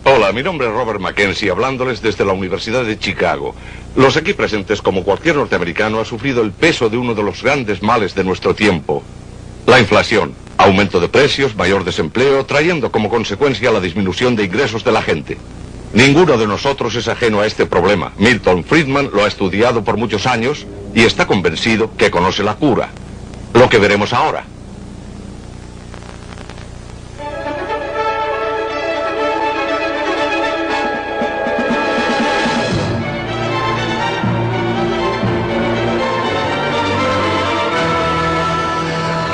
Hola, mi nombre es Robert Mackenzie, hablándoles desde la Universidad de Chicago. Los aquí presentes, como cualquier norteamericano, ha sufrido el peso de uno de los grandes males de nuestro tiempo. La inflación, aumento de precios, mayor desempleo, trayendo como consecuencia la disminución de ingresos de la gente. Ninguno de nosotros es ajeno a este problema. Milton Friedman lo ha estudiado por muchos años y está convencido que conoce la cura. Lo que veremos ahora.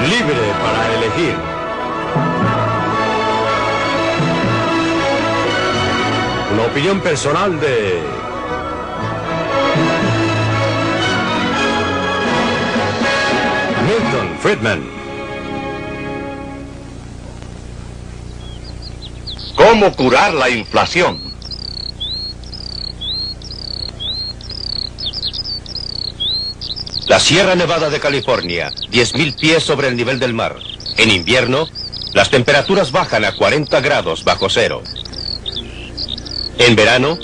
Libre para elegir. Una opinión personal de Milton Friedman. ¿Cómo curar la inflación? La Sierra Nevada de California, 10.000 pies sobre el nivel del mar. En invierno, las temperaturas bajan a 40 grados bajo cero. En verano,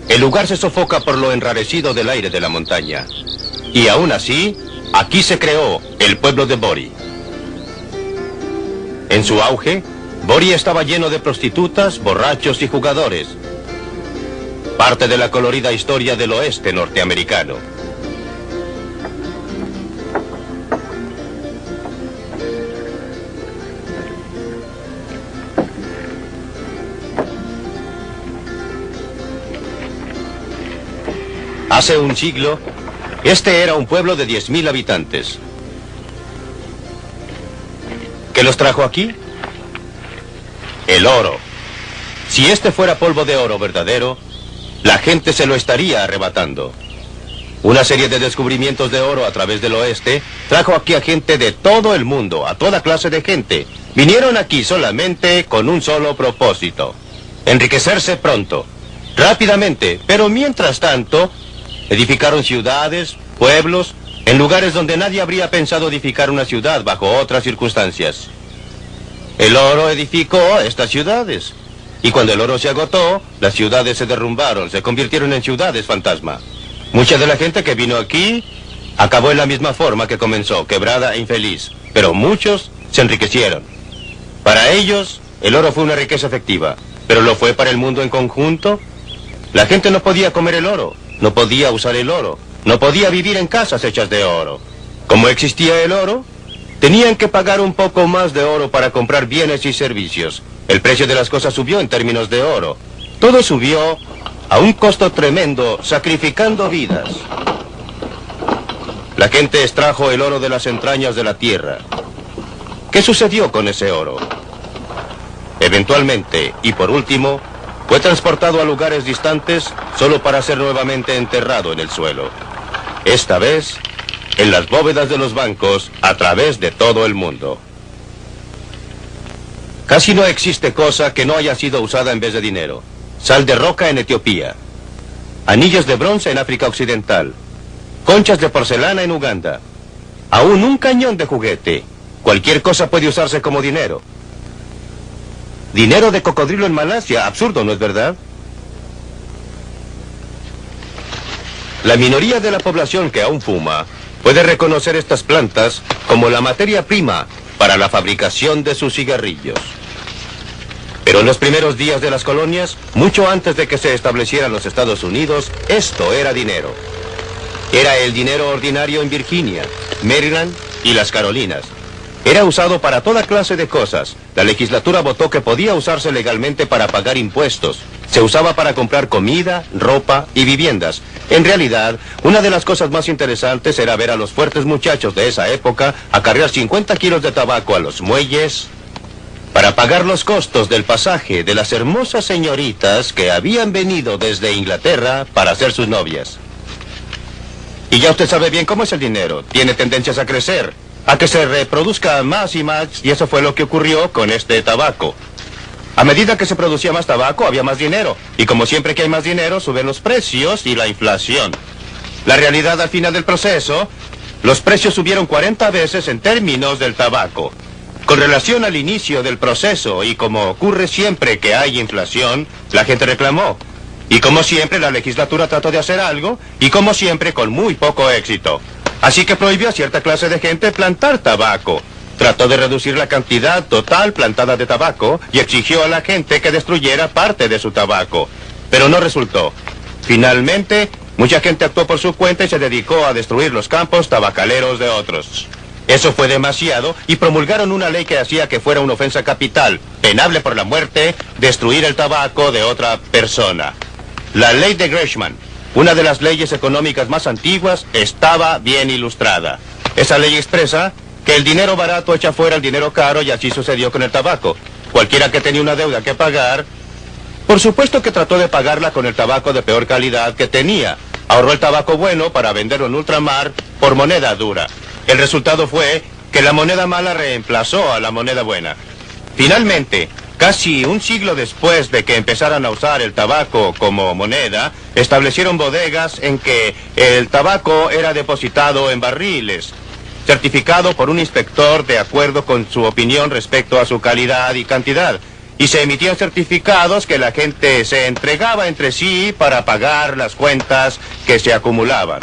el lugar se sofoca por lo enrarecido del aire de la montaña. Y aún así, aquí se creó el pueblo de Bori. En su auge, Bori estaba lleno de prostitutas, borrachos y jugadores. Parte de la colorida historia del oeste norteamericano. Hace un siglo, este era un pueblo de 10.000 habitantes. ¿Qué los trajo aquí? El oro. Si este fuera polvo de oro verdadero, la gente se lo estaría arrebatando. Una serie de descubrimientos de oro a través del oeste trajo aquí a gente de todo el mundo, a toda clase de gente. Vinieron aquí solamente con un solo propósito: enriquecerse pronto, rápidamente, pero mientras tanto edificaron ciudades, pueblos, en lugares donde nadie habría pensado edificar una ciudad bajo otras circunstancias. El oro edificó estas ciudades. Y cuando el oro se agotó, las ciudades se derrumbaron, se convirtieron en ciudades fantasma. Mucha de la gente que vino aquí acabó en la misma forma que comenzó, quebrada e infeliz. Pero muchos se enriquecieron. Para ellos, el oro fue una riqueza efectiva. ¿Pero lo fue para el mundo en conjunto? La gente no podía comer el oro. No podía usar el oro, no podía vivir en casas hechas de oro. Como existía el oro, tenían que pagar un poco más de oro para comprar bienes y servicios. El precio de las cosas subió en términos de oro. Todo subió a un costo tremendo, sacrificando vidas. La gente extrajo el oro de las entrañas de la tierra. ¿Qué sucedió con ese oro? Eventualmente, y por último, fue transportado a lugares distantes solo para ser nuevamente enterrado en el suelo. Esta vez, en las bóvedas de los bancos, a través de todo el mundo. Casi no existe cosa que no haya sido usada en vez de dinero. Sal de roca en Etiopía. Anillos de bronce en África Occidental. Conchas de porcelana en Uganda. Aún un cañón de juguete. Cualquier cosa puede usarse como dinero. Dinero de cocodrilo en Malasia, absurdo, ¿no es verdad? La minoría de la población que aún fuma puede reconocer estas plantas como la materia prima para la fabricación de sus cigarrillos. Pero en los primeros días de las colonias, mucho antes de que se establecieran los Estados Unidos, esto era dinero. Era el dinero ordinario en Virginia, Maryland y las Carolinas. Era usado para toda clase de cosas. La legislatura votó que podía usarse legalmente para pagar impuestos. Se usaba para comprar comida, ropa y viviendas. En realidad, una de las cosas más interesantes era ver a los fuertes muchachos de esa época acarrear 50 kilos de tabaco a los muelles para pagar los costos del pasaje de las hermosas señoritas que habían venido desde Inglaterra para ser sus novias. Y ya usted sabe bien cómo es el dinero. Tiene tendencias a crecer, a que se reproduzca más y más, y eso fue lo que ocurrió con este tabaco. A medida que se producía más tabaco, había más dinero, y como siempre que hay más dinero, suben los precios y la inflación. La realidad al final del proceso, los precios subieron 40 veces en términos del tabaco. Con relación al inicio del proceso, y como ocurre siempre que hay inflación, la gente reclamó. Y como siempre, la legislatura trató de hacer algo, y como siempre, con muy poco éxito. Así que prohibió a cierta clase de gente plantar tabaco. Trató de reducir la cantidad total plantada de tabaco y exigió a la gente que destruyera parte de su tabaco. Pero no resultó. Finalmente, mucha gente actuó por su cuenta y se dedicó a destruir los campos tabacaleros de otros. Eso fue demasiado y promulgaron una ley que hacía que fuera una ofensa capital, penable por la muerte, destruir el tabaco de otra persona. La ley de Gresham, una de las leyes económicas más antiguas, estaba bien ilustrada. Esa ley expresa que el dinero barato echa fuera el dinero caro, y así sucedió con el tabaco. Cualquiera que tenía una deuda que pagar, por supuesto que trató de pagarla con el tabaco de peor calidad que tenía. Ahorró el tabaco bueno para venderlo en ultramar por moneda dura. El resultado fue que la moneda mala reemplazó a la moneda buena. Finalmente, casi un siglo después de que empezaran a usar el tabaco como moneda, establecieron bodegas en que el tabaco era depositado en barriles, certificado por un inspector de acuerdo con su opinión respecto a su calidad y cantidad. Y se emitían certificados que la gente se entregaba entre sí para pagar las cuentas que se acumulaban.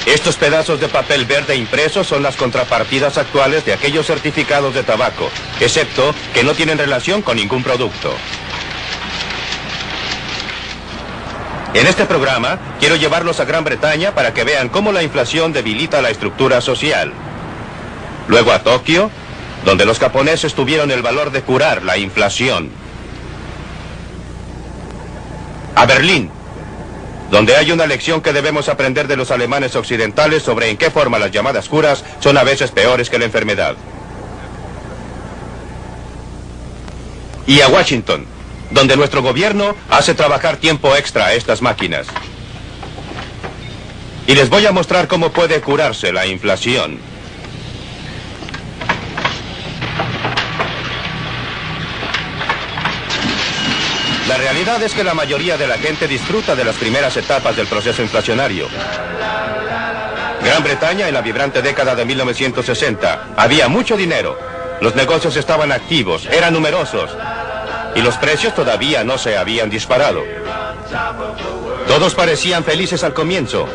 Estos pedazos de papel verde impresos son las contrapartidas actuales de aquellos certificados de tabaco, excepto que no tienen relación con ningún producto. En este programa, quiero llevarlos a Gran Bretaña para que vean cómo la inflación debilita la estructura social. Luego a Tokio, donde los japoneses tuvieron el valor de curar la inflación. A Berlín, donde hay una lección que debemos aprender de los alemanes occidentales sobre en qué forma las llamadas curas son a veces peores que la enfermedad. Y a Washington, donde nuestro gobierno hace trabajar tiempo extra a estas máquinas. Y les voy a mostrar cómo puede curarse la inflación. La realidad es que la mayoría de la gente disfruta de las primeras etapas del proceso inflacionario. Gran Bretaña en la vibrante década de 1960. Había mucho dinero. Los negocios estaban activos, eran numerosos. Y los precios todavía no se habían disparado. Todos parecían felices al comienzo.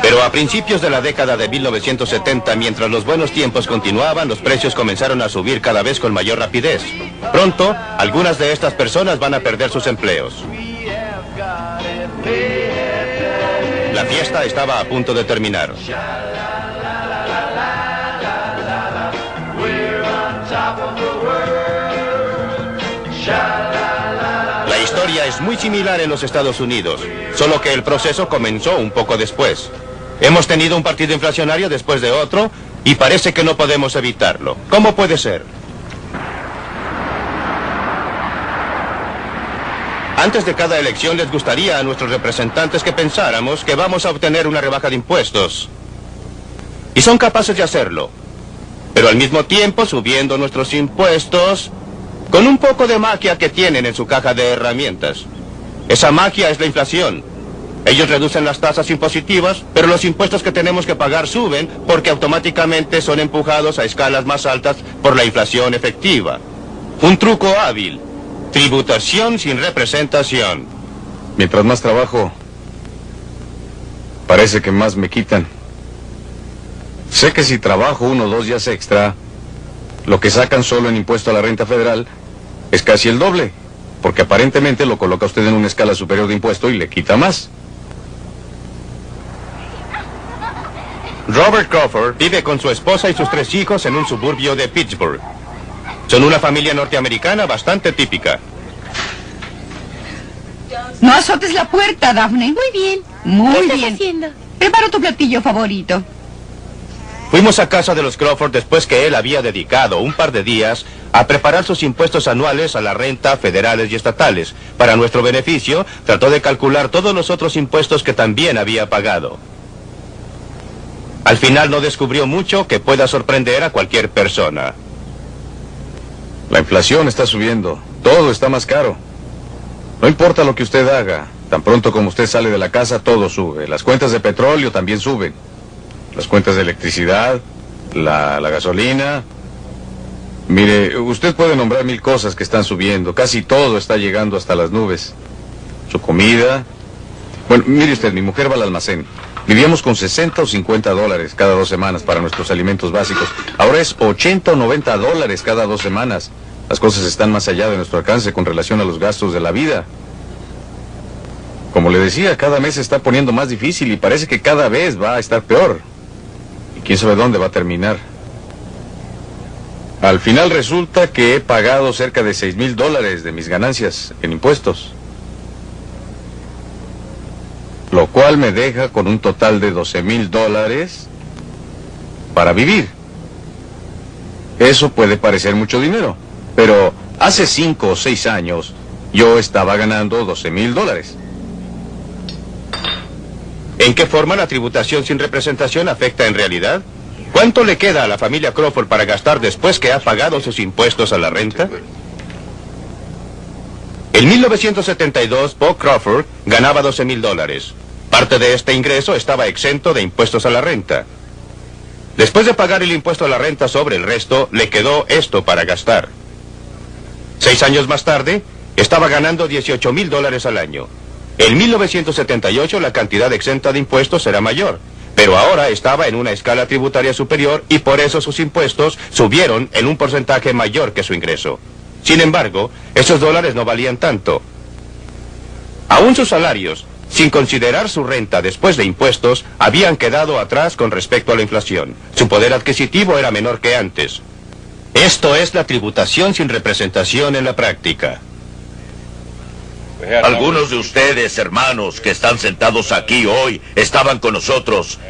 Pero a principios de la década de 1970, mientras los buenos tiempos continuaban, los precios comenzaron a subir cada vez con mayor rapidez. Pronto, algunas de estas personas van a perder sus empleos. La fiesta estaba a punto de terminar. La historia es muy similar en los Estados Unidos, solo que el proceso comenzó un poco después. Hemos tenido un partido inflacionario después de otro y parece que no podemos evitarlo. ¿Cómo puede ser? Antes de cada elección les gustaría a nuestros representantes que pensáramos que vamos a obtener una rebaja de impuestos. Y son capaces de hacerlo. Pero al mismo tiempo subiendo nuestros impuestos con un poco de magia que tienen en su caja de herramientas. Esa magia es la inflación. Ellos reducen las tasas impositivas, pero los impuestos que tenemos que pagar suben porque automáticamente son empujados a escalas más altas por la inflación efectiva. Un truco hábil. Tributación sin representación. Mientras más trabajo, parece que más me quitan. Sé que si trabajo 1 o 2 días extra, lo que sacan solo en impuesto a la renta federal es casi el doble, porque aparentemente lo coloca usted en una escala superior de impuesto y le quita más. Robert Crawford vive con su esposa y sus 3 hijos en un suburbio de Pittsburgh. Son una familia norteamericana bastante típica. No azotes la puerta, Daphne. Muy bien. Muy ¿Qué estás bien. haciendo? Preparo tu platillo favorito. Fuimos a casa de los Crawford después que él había dedicado un par de días a preparar sus impuestos anuales a la renta, federales y estatales. Para nuestro beneficio, trató de calcular todos los otros impuestos que también había pagado. Al final no descubrió mucho que pueda sorprender a cualquier persona. La inflación está subiendo. Todo está más caro. No importa lo que usted haga. Tan pronto como usted sale de la casa, todo sube. Las cuentas de petróleo también suben. Las cuentas de electricidad, la gasolina. Mire, usted puede nombrar 1000 cosas que están subiendo. Casi todo está llegando hasta las nubes. Su comida. Bueno, mire usted, mi mujer va al almacén. Vivíamos con 60 o 50 dólares cada 2 semanas para nuestros alimentos básicos. Ahora es 80 o 90 dólares cada 2 semanas. Las cosas están más allá de nuestro alcance con relación a los gastos de la vida. Como le decía, cada mes se está poniendo más difícil y parece que cada vez va a estar peor. Y quién sabe dónde va a terminar. Al final resulta que he pagado cerca de $6,000 de mis ganancias en impuestos. Lo cual me deja con un total de $12,000 para vivir. Eso puede parecer mucho dinero, pero hace 5 o 6 años yo estaba ganando $12,000. ¿En qué forma la tributación sin representación afecta en realidad? ¿Cuánto le queda a la familia Crawford para gastar después que ha pagado sus impuestos a la renta? En 1972, Bob Crawford ganaba $12,000. Parte de este ingreso estaba exento de impuestos a la renta. Después de pagar el impuesto a la renta sobre el resto, le quedó esto para gastar. 6 años más tarde, estaba ganando $18,000 al año. En 1978 la cantidad exenta de impuestos era mayor, pero ahora estaba en una escala tributaria superior y por eso sus impuestos subieron en un porcentaje mayor que su ingreso. Sin embargo, esos dólares no valían tanto. Aún sus salarios, sin considerar su renta después de impuestos, habían quedado atrás con respecto a la inflación. Su poder adquisitivo era menor que antes. Esto es la tributación sin representación en la práctica. Algunos de ustedes, hermanos, que están sentados aquí hoy, estaban con nosotros.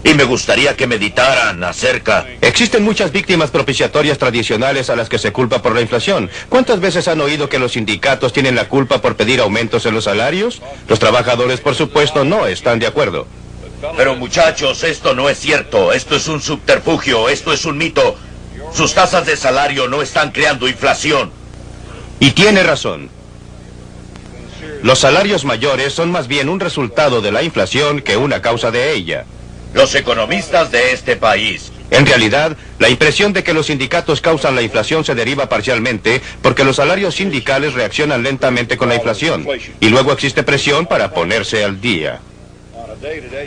Y me gustaría que meditaran acerca... Existen muchas víctimas propiciatorias tradicionales a las que se culpa por la inflación. ¿Cuántas veces han oído que los sindicatos tienen la culpa por pedir aumentos en los salarios? Los trabajadores, por supuesto, no están de acuerdo. Pero muchachos, esto no es cierto. Esto es un subterfugio, esto es un mito. Sus tasas de salario no están creando inflación. Y tiene razón. Los salarios mayores son más bien un resultado de la inflación que una causa de ella. Los economistas de este país... En realidad, la impresión de que los sindicatos causan la inflación se deriva parcialmente porque los salarios sindicales reaccionan lentamente con la inflación y luego existe presión para ponerse al día.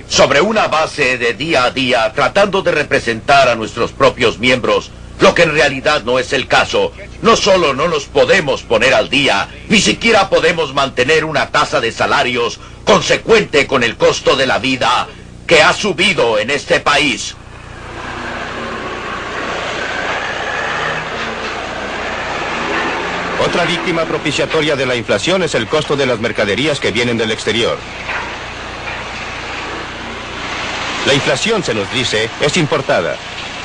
Sobre una base de día a día, tratando de representar a nuestros propios miembros, lo que en realidad no es el caso. No solo no nos podemos poner al día, ni siquiera podemos mantener una tasa de salarios consecuente con el costo de la vida que ha subido en este país. Otra víctima propiciatoria de la inflación es el costo de las mercaderías que vienen del exterior. La inflación, se nos dice, es importada.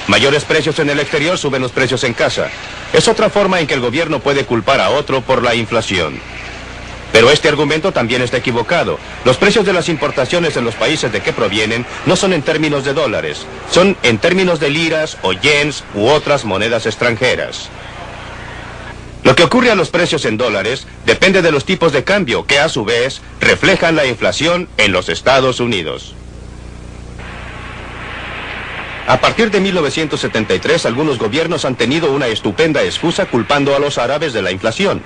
Mayores precios en el exterior suben los precios en casa. Es otra forma en que el gobierno puede culpar a otro por la inflación. Pero este argumento también está equivocado. Los precios de las importaciones en los países de que provienen no son en términos de dólares, son en términos de liras o yens u otras monedas extranjeras. Lo que ocurre a los precios en dólares depende de los tipos de cambio que a su vez reflejan la inflación en los Estados Unidos. A partir de 1973, algunos gobiernos han tenido una estupenda excusa culpando a los árabes de la inflación.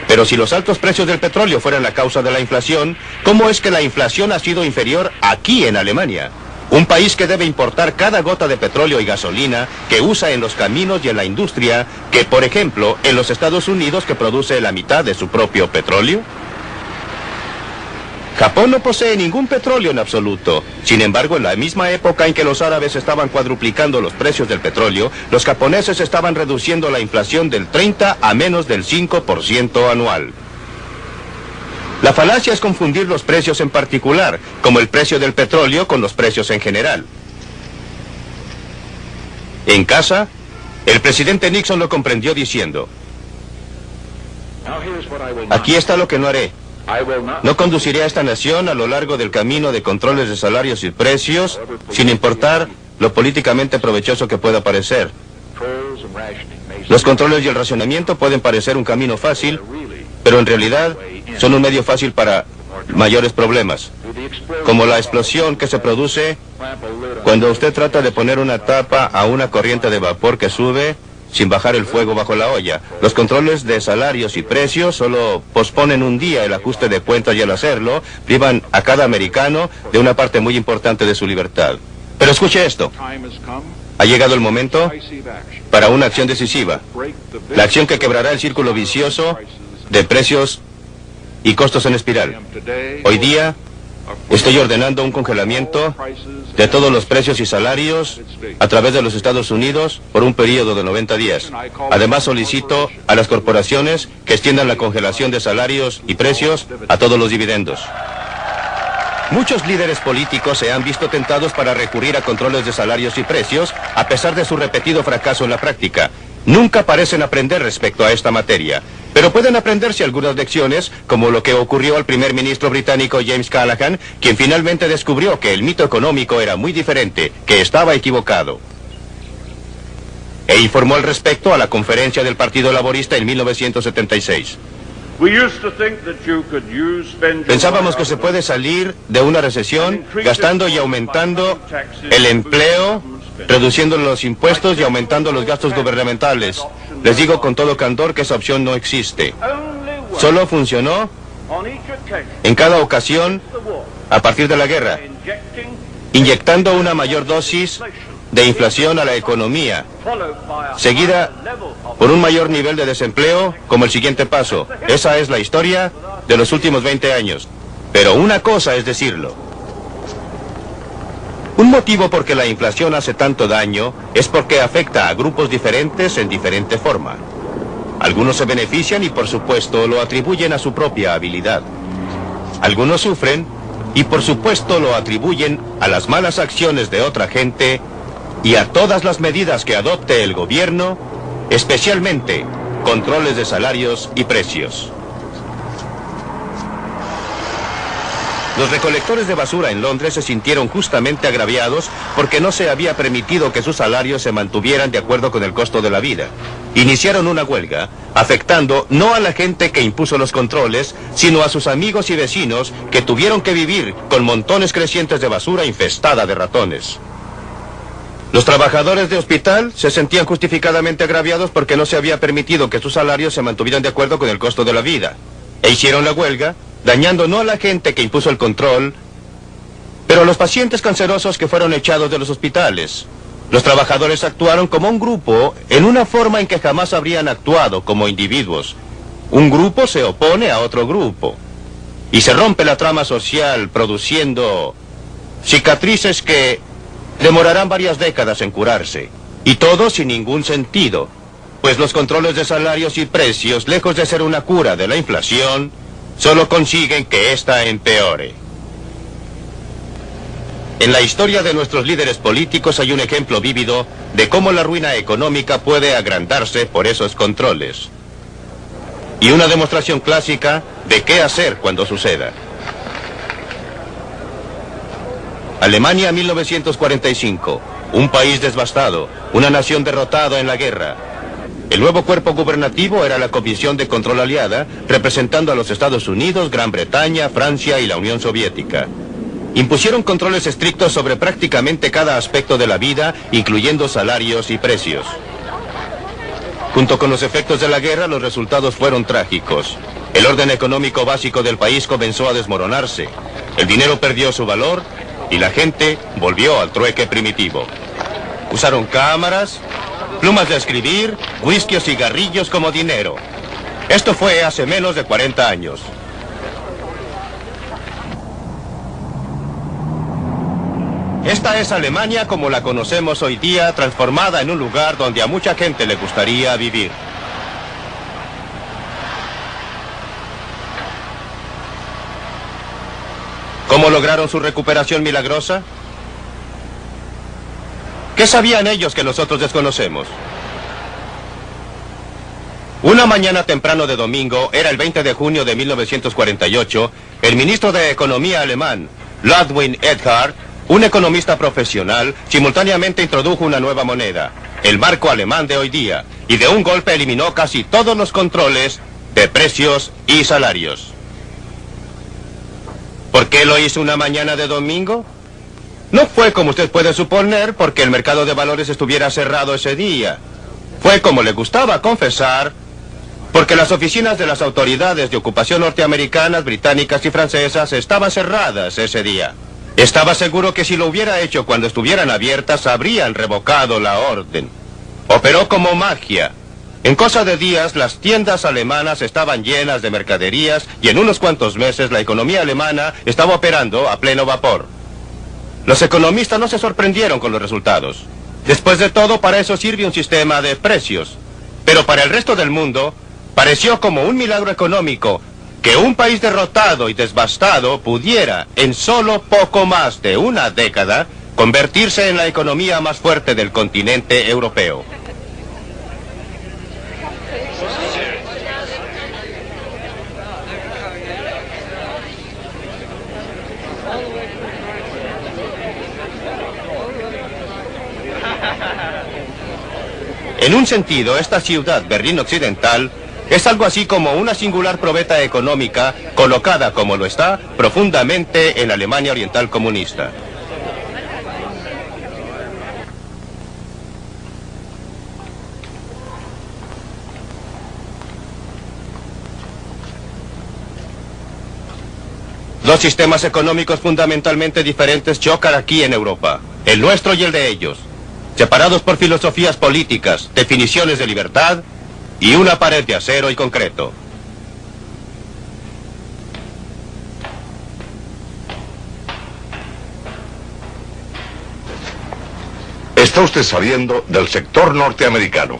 Pero si los altos precios del petróleo fueran la causa de la inflación, ¿cómo es que la inflación ha sido inferior aquí en Alemania? Un país que debe importar cada gota de petróleo y gasolina que usa en los caminos y en la industria, que por ejemplo en los Estados Unidos, que produce la mitad de su propio petróleo. Japón no posee ningún petróleo en absoluto. Sin embargo, en la misma época en que los árabes estaban cuadruplicando los precios del petróleo, los japoneses estaban reduciendo la inflación del 30 a menos del 5% anual. La falacia es confundir los precios en particular, como el precio del petróleo, con los precios en general. En casa, el presidente Nixon lo comprendió diciendo: aquí está lo que no haré. No conduciré a esta nación a lo largo del camino de controles de salarios y precios, sin importar lo políticamente provechoso que pueda parecer. Los controles y el racionamiento pueden parecer un camino fácil, pero en realidad son un medio fácil para mayores problemas, como la explosión que se produce cuando usted trata de poner una tapa a una corriente de vapor que sube sin bajar el fuego bajo la olla. Los controles de salarios y precios solo posponen un día el ajuste de cuentas y al hacerlo privan a cada americano de una parte muy importante de su libertad. Pero escuche esto. Ha llegado el momento para una acción decisiva. La acción que quebrará el círculo vicioso de precios y costos en espiral. Hoy día estoy ordenando un congelamiento de todos los precios y salarios a través de los Estados Unidos por un periodo de 90 días. Además solicito a las corporaciones que extiendan la congelación de salarios y precios a todos los dividendos. Muchos líderes políticos se han visto tentados para recurrir a controles de salarios y precios a pesar de su repetido fracaso en la práctica. Nunca parecen aprender respecto a esta materia, pero pueden aprenderse algunas lecciones, como lo que ocurrió al primer ministro británico James Callaghan, quien finalmente descubrió que el mito económico era muy diferente, que estaba equivocado. E informó al respecto a la conferencia del Partido Laborista en 1976. Pensábamos que se puede salir de una recesión gastando y aumentando el empleo, reduciendo los impuestos y aumentando los gastos gubernamentales. Les digo con todo candor que esa opción no existe. Solo funcionó en cada ocasión a partir de la guerra, inyectando una mayor dosis de inflación a la economía, seguida por un mayor nivel de desempleo como el siguiente paso. Esa es la historia de los últimos 20 años. Pero una cosa es decirlo. Un motivo por que la inflación hace tanto daño es porque afecta a grupos diferentes en diferente forma. Algunos se benefician y por supuesto lo atribuyen a su propia habilidad. Algunos sufren y por supuesto lo atribuyen a las malas acciones de otra gente y a todas las medidas que adopte el gobierno, especialmente controles de salarios y precios. Los recolectores de basura en Londres se sintieron justamente agraviados porque no se había permitido que sus salarios se mantuvieran de acuerdo con el costo de la vida. Iniciaron una huelga, afectando no a la gente que impuso los controles, sino a sus amigos y vecinos que tuvieron que vivir con montones crecientes de basura infestada de ratones. Los trabajadores de hospital se sentían justificadamente agraviados porque no se había permitido que sus salarios se mantuvieran de acuerdo con el costo de la vida. E hicieron la huelga, dañando no a la gente que impuso el control, pero a los pacientes cancerosos que fueron echados de los hospitales. Los trabajadores actuaron como un grupo en una forma en que jamás habrían actuado como individuos. Un grupo se opone a otro grupo y se rompe la trama social produciendo cicatrices que demorarán varias décadas en curarse. Y todo sin ningún sentido, pues los controles de salarios y precios, lejos de ser una cura de la inflación, solo consiguen que ésta empeore. En la historia de nuestros líderes políticos hay un ejemplo vívido de cómo la ruina económica puede agrandarse por esos controles. Y una demostración clásica de qué hacer cuando suceda. Alemania 1945, un país devastado, una nación derrotada en la guerra. El nuevo cuerpo gubernativo era la Comisión de Control Aliada, representando a los Estados Unidos, Gran Bretaña, Francia y la Unión Soviética. Impusieron controles estrictos sobre prácticamente cada aspecto de la vida, incluyendo salarios y precios. Junto con los efectos de la guerra, los resultados fueron trágicos. El orden económico básico del país comenzó a desmoronarse. El dinero perdió su valor y la gente volvió al trueque primitivo. Usaron cámaras, plumas de escribir, whisky o cigarrillos como dinero. Esto fue hace menos de 40 años. Esta es Alemania como la conocemos hoy día, transformada en un lugar donde a mucha gente le gustaría vivir. ¿Cómo lograron su recuperación milagrosa? ¿Qué sabían ellos que nosotros desconocemos? Una mañana temprano de domingo, era el 20 de junio de 1948, el ministro de Economía alemán, Ludwig Erhard, un economista profesional, simultáneamente introdujo una nueva moneda, el marco alemán de hoy día, y de un golpe eliminó casi todos los controles de precios y salarios. ¿Por qué lo hizo una mañana de domingo? No fue como usted puede suponer porque el mercado de valores estuviera cerrado ese día. Fue como le gustaba confesar, porque las oficinas de las autoridades de ocupación norteamericanas, británicas y francesas estaban cerradas ese día. Estaba seguro que si lo hubiera hecho cuando estuvieran abiertas, habrían revocado la orden. Operó como magia. En cosa de días, las tiendas alemanas estaban llenas de mercaderías y en unos cuantos meses la economía alemana estaba operando a pleno vapor. Los economistas no se sorprendieron con los resultados. Después de todo, para eso sirve un sistema de precios. Pero para el resto del mundo, pareció como un milagro económico que un país derrotado y devastado pudiera, en solo poco más de una década, convertirse en la economía más fuerte del continente europeo. En un sentido, esta ciudad, Berlín Occidental, es algo así como una singular probeta económica colocada, como lo está, profundamente en la Alemania Oriental comunista. Dos sistemas económicos fundamentalmente diferentes chocan aquí en Europa, el nuestro y el de ellos, separados por filosofías políticas, definiciones de libertad y una pared de acero y concreto. Está usted sabiendo del sector norteamericano.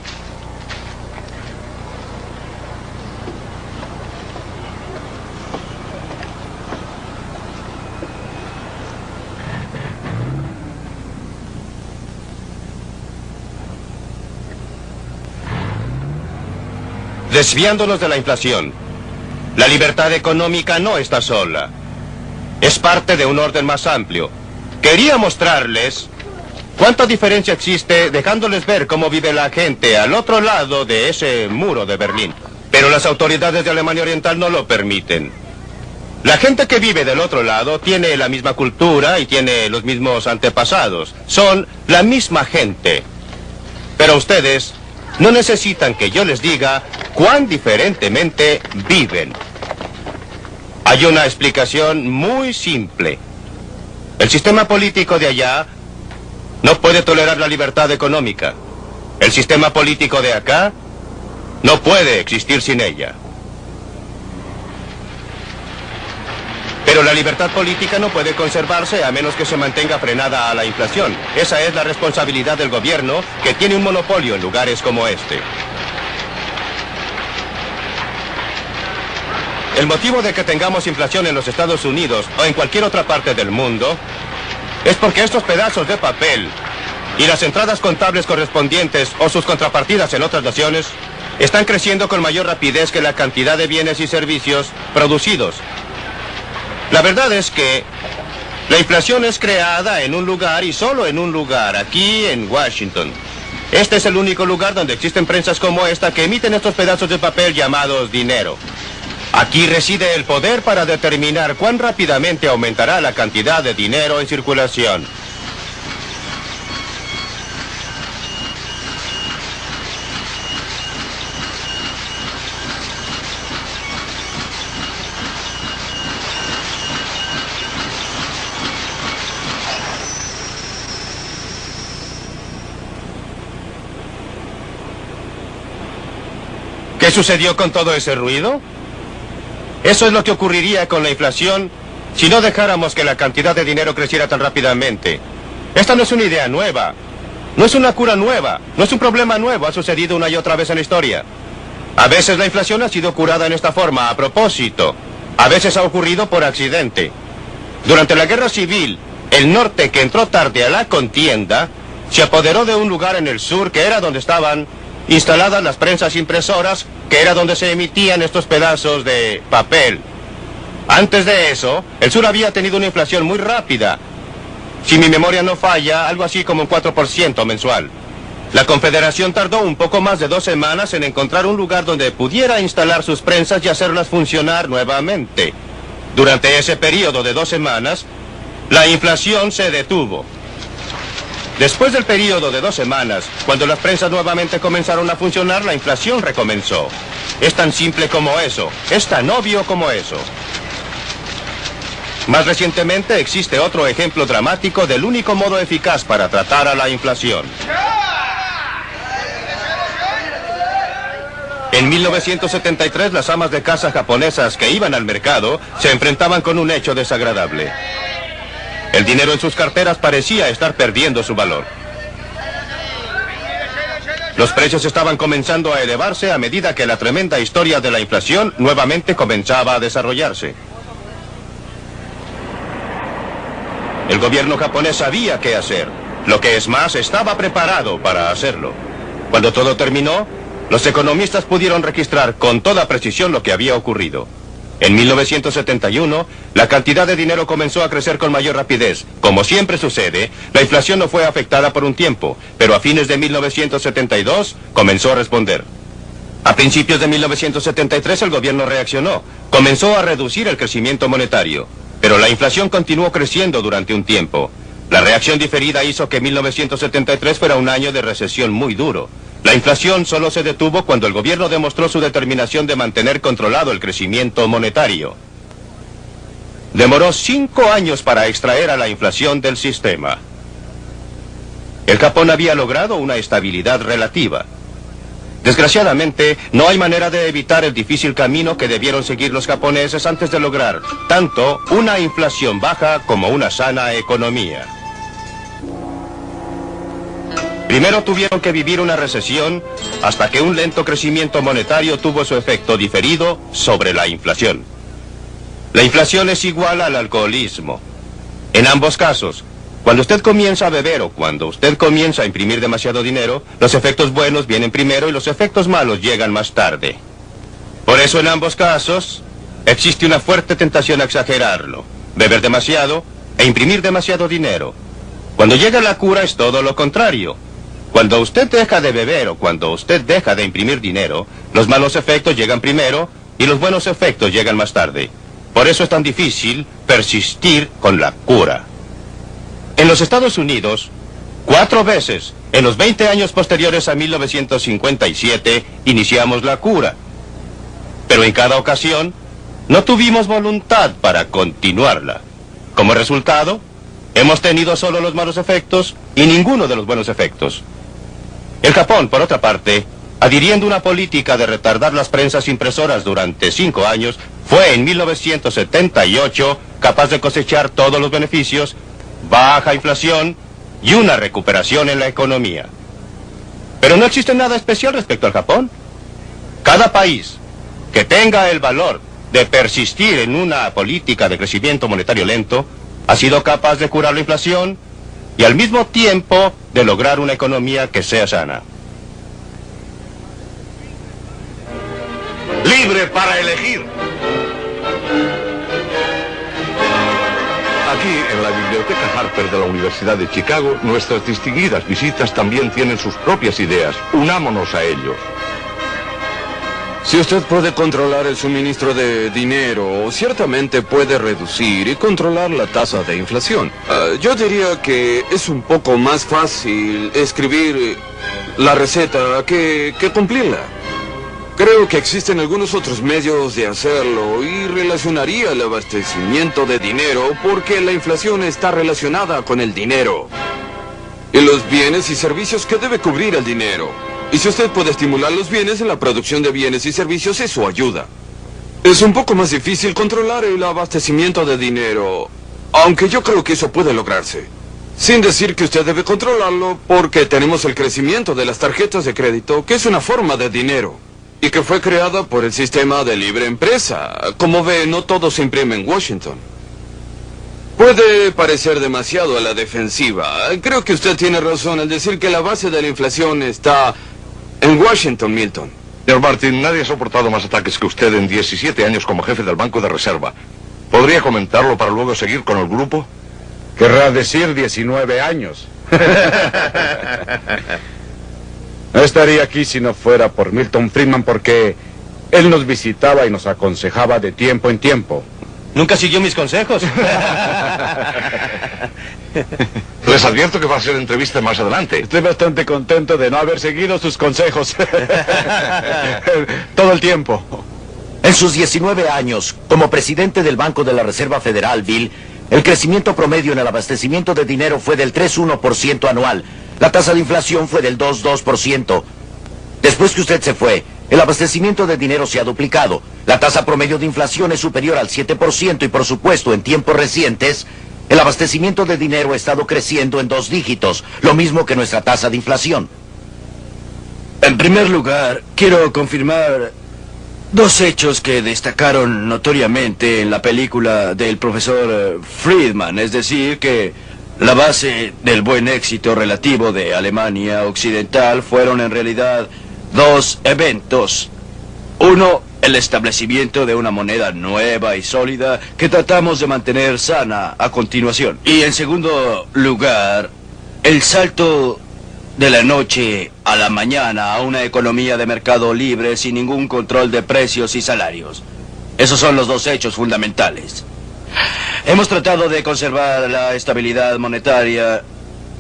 Desviándonos de la inflación, la libertad económica no está sola. Es parte de un orden más amplio. Quería mostrarles cuánta diferencia existe dejándoles ver cómo vive la gente al otro lado de ese muro de Berlín. Pero las autoridades de Alemania Oriental no lo permiten. La gente que vive del otro lado tiene la misma cultura y tiene los mismos antepasados. Son la misma gente. Pero ustedes no necesitan que yo les diga cuán diferentemente viven. Hay una explicación muy simple. El sistema político de allá no puede tolerar la libertad económica. El sistema político de acá no puede existir sin ella. Pero la libertad política no puede conservarse a menos que se mantenga frenada a la inflación. Esa es la responsabilidad del gobierno, que tiene un monopolio en lugares como este. El motivo de que tengamos inflación en los Estados Unidos o en cualquier otra parte del mundo es porque estos pedazos de papel y las entradas contables correspondientes o sus contrapartidas en otras naciones están creciendo con mayor rapidez que la cantidad de bienes y servicios producidos. La verdad es que la inflación es creada en un lugar y solo en un lugar, aquí en Washington. Este es el único lugar donde existen prensas como esta que emiten estos pedazos de papel llamados dinero. Aquí reside el poder para determinar cuán rápidamente aumentará la cantidad de dinero en circulación. ¿Qué sucedió con todo ese ruido? Eso es lo que ocurriría con la inflación si no dejáramos que la cantidad de dinero creciera tan rápidamente. Esta no es una idea nueva, no es una cura nueva, no es un problema nuevo, ha sucedido una y otra vez en la historia. A veces la inflación ha sido curada en esta forma, a propósito. A veces ha ocurrido por accidente. Durante la Guerra Civil, el norte, que entró tarde a la contienda, se apoderó de un lugar en el sur que era donde estaban instaladas las prensas impresoras, que era donde se emitían estos pedazos de papel. Antes de eso, el sur había tenido una inflación muy rápida. Si mi memoria no falla, algo así como un 4% mensual. La Confederación tardó un poco más de 2 semanas en encontrar un lugar donde pudiera instalar sus prensas y hacerlas funcionar nuevamente. Durante ese periodo de 2 semanas, la inflación se detuvo. Después del periodo de 2 semanas, cuando las prensas nuevamente comenzaron a funcionar, la inflación recomenzó. Es tan simple como eso, es tan obvio como eso. Más recientemente existe otro ejemplo dramático del único modo eficaz para tratar a la inflación. En 1973, las amas de casa japonesas que iban al mercado se enfrentaban con un hecho desagradable. El dinero en sus carteras parecía estar perdiendo su valor. Los precios estaban comenzando a elevarse a medida que la tremenda historia de la inflación nuevamente comenzaba a desarrollarse. El gobierno japonés sabía qué hacer. Lo que es más, estaba preparado para hacerlo. Cuando todo terminó, los economistas pudieron registrar con toda precisión lo que había ocurrido. En 1971, la cantidad de dinero comenzó a crecer con mayor rapidez. Como siempre sucede, la inflación no fue afectada por un tiempo, pero a fines de 1972 comenzó a responder. A principios de 1973 el gobierno reaccionó, comenzó a reducir el crecimiento monetario, pero la inflación continuó creciendo durante un tiempo. La reacción diferida hizo que 1973 fuera un año de recesión muy duro. La inflación solo se detuvo cuando el gobierno demostró su determinación de mantener controlado el crecimiento monetario. Demoró 5 años para extraer a la inflación del sistema. El Japón había logrado una estabilidad relativa. Desgraciadamente, no hay manera de evitar el difícil camino que debieron seguir los japoneses antes de lograr tanto una inflación baja como una sana economía. Primero tuvieron que vivir una recesión hasta que un lento crecimiento monetario tuvo su efecto diferido sobre la inflación. La inflación es igual al alcoholismo. En ambos casos, cuando usted comienza a beber o cuando usted comienza a imprimir demasiado dinero, los efectos buenos vienen primero y los efectos malos llegan más tarde. Por eso en ambos casos existe una fuerte tentación a exagerarlo, beber demasiado e imprimir demasiado dinero. Cuando llega la cura es todo lo contrario. Cuando usted deja de beber o cuando usted deja de imprimir dinero, los malos efectos llegan primero y los buenos efectos llegan más tarde. Por eso es tan difícil persistir con la cura. En los Estados Unidos, 4 veces en los 20 años posteriores a 1957 iniciamos la cura. Pero en cada ocasión no tuvimos voluntad para continuarla. Como resultado, hemos tenido solo los malos efectos y ninguno de los buenos efectos. El Japón, por otra parte, adhiriendo una política de retardar las prensas impresoras durante 5 años, fue en 1978 capaz de cosechar todos los beneficios, baja inflación y una recuperación en la economía. Pero no existe nada especial respecto al Japón. Cada país que tenga el valor de persistir en una política de crecimiento monetario lento ha sido capaz de curar la inflación y al mismo tiempo de lograr una economía que sea sana. Libre para elegir. Aquí, en la Biblioteca Harper de la Universidad de Chicago, nuestras distinguidas visitas también tienen sus propias ideas. Unámonos a ellos. Si usted puede controlar el suministro de dinero, ciertamente puede reducir y controlar la tasa de inflación. Yo diría que es un poco más fácil escribir la receta que cumplirla. Creo que existen algunos otros medios de hacerlo y relacionaría el abastecimiento de dinero porque la inflación está relacionada con el dinero y los bienes y servicios que debe cubrir el dinero. Y si usted puede estimular los bienes en la producción de bienes y servicios, eso ayuda. Es un poco más difícil controlar el abastecimiento de dinero, aunque yo creo que eso puede lograrse. Sin decir que usted debe controlarlo porque tenemos el crecimiento de las tarjetas de crédito, que es una forma de dinero, y que fue creada por el sistema de libre empresa. Como ve, no todo se imprime en Washington. Puede parecer demasiado a la defensiva. Creo que usted tiene razón al decir que la base de la inflación está en Washington, Milton. Señor Martin, nadie ha soportado más ataques que usted en 17 años como jefe del Banco de Reserva. ¿Podría comentarlo para luego seguir con el grupo? Querrá decir 19 años. No estaría aquí si no fuera por Milton Friedman porque él nos visitaba y nos aconsejaba de tiempo en tiempo. Nunca siguió mis consejos. Les advierto que va a ser entrevista más adelante. Estoy bastante contento de no haber seguido sus consejos. Todo el tiempo. En sus 19 años, como presidente del Banco de la Reserva Federal, Bill, el crecimiento promedio en el abastecimiento de dinero fue del 3,1% anual. La tasa de inflación fue del 2,2%. Después que usted se fue, el abastecimiento de dinero se ha duplicado. La tasa promedio de inflación es superior al 7% y, por supuesto, en tiempos recientes, el abastecimiento de dinero ha estado creciendo en 2 dígitos, lo mismo que nuestra tasa de inflación. En primer lugar, quiero confirmar 2 hechos que destacaron notoriamente en la película del profesor Friedman, es decir, que la base del buen éxito relativo de Alemania Occidental fueron en realidad 2 eventos. Uno, el establecimiento de una moneda nueva y sólida que tratamos de mantener sana a continuación. Y en segundo lugar, el salto de la noche a la mañana a una economía de mercado libre sin ningún control de precios y salarios. Esos son los 2 hechos fundamentales. Hemos tratado de conservar la estabilidad monetaria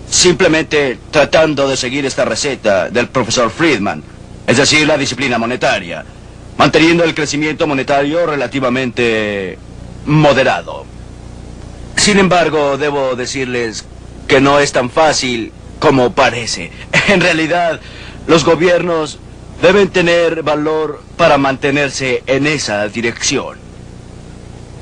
simplemente tratando de seguir esta receta del profesor Friedman, es decir, la disciplina monetaria, manteniendo el crecimiento monetario relativamente moderado. Sin embargo, debo decirles que no es tan fácil como parece. En realidad, los gobiernos deben tener valor para mantenerse en esa dirección.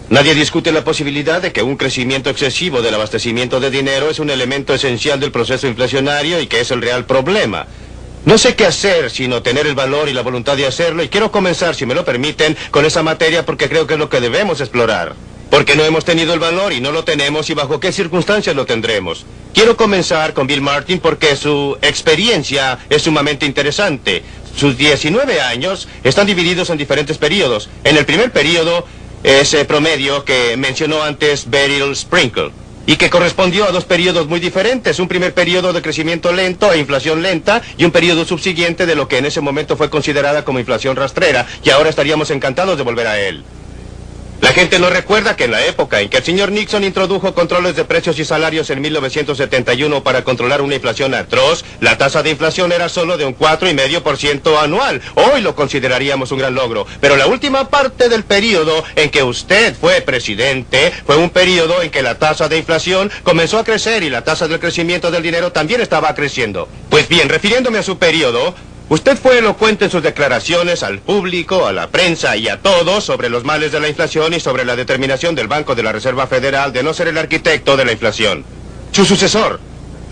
Nadie discute la posibilidad de que un crecimiento excesivo del abastecimiento de dinero es un elemento esencial del proceso inflacionario y que es el real problema. No sé qué hacer sino tener el valor y la voluntad de hacerlo, y quiero comenzar, si me lo permiten, con esa materia porque creo que es lo que debemos explorar. Porque no hemos tenido el valor y no lo tenemos, y bajo qué circunstancias lo tendremos. Quiero comenzar con Bill Martin porque su experiencia es sumamente interesante. Sus 19 años están divididos en diferentes periodos. En el primer periodo, ese promedio que mencionó antes Beryl Sprinkle, y que correspondió a 2 periodos muy diferentes, un primer periodo de crecimiento lento e inflación lenta, y un periodo subsiguiente de lo que en ese momento fue considerada como inflación rastrera, y ahora estaríamos encantados de volver a él. La gente no recuerda que en la época en que el señor Nixon introdujo controles de precios y salarios en 1971 para controlar una inflación atroz, la tasa de inflación era solo de un 4,5% anual. Hoy lo consideraríamos un gran logro, pero la última parte del periodo en que usted fue presidente fue un periodo en que la tasa de inflación comenzó a crecer y la tasa del crecimiento del dinero también estaba creciendo. Pues bien, refiriéndome a su periodo, usted fue elocuente en sus declaraciones al público, a la prensa y a todos sobre los males de la inflación y sobre la determinación del Banco de la Reserva Federal de no ser el arquitecto de la inflación. Su sucesor,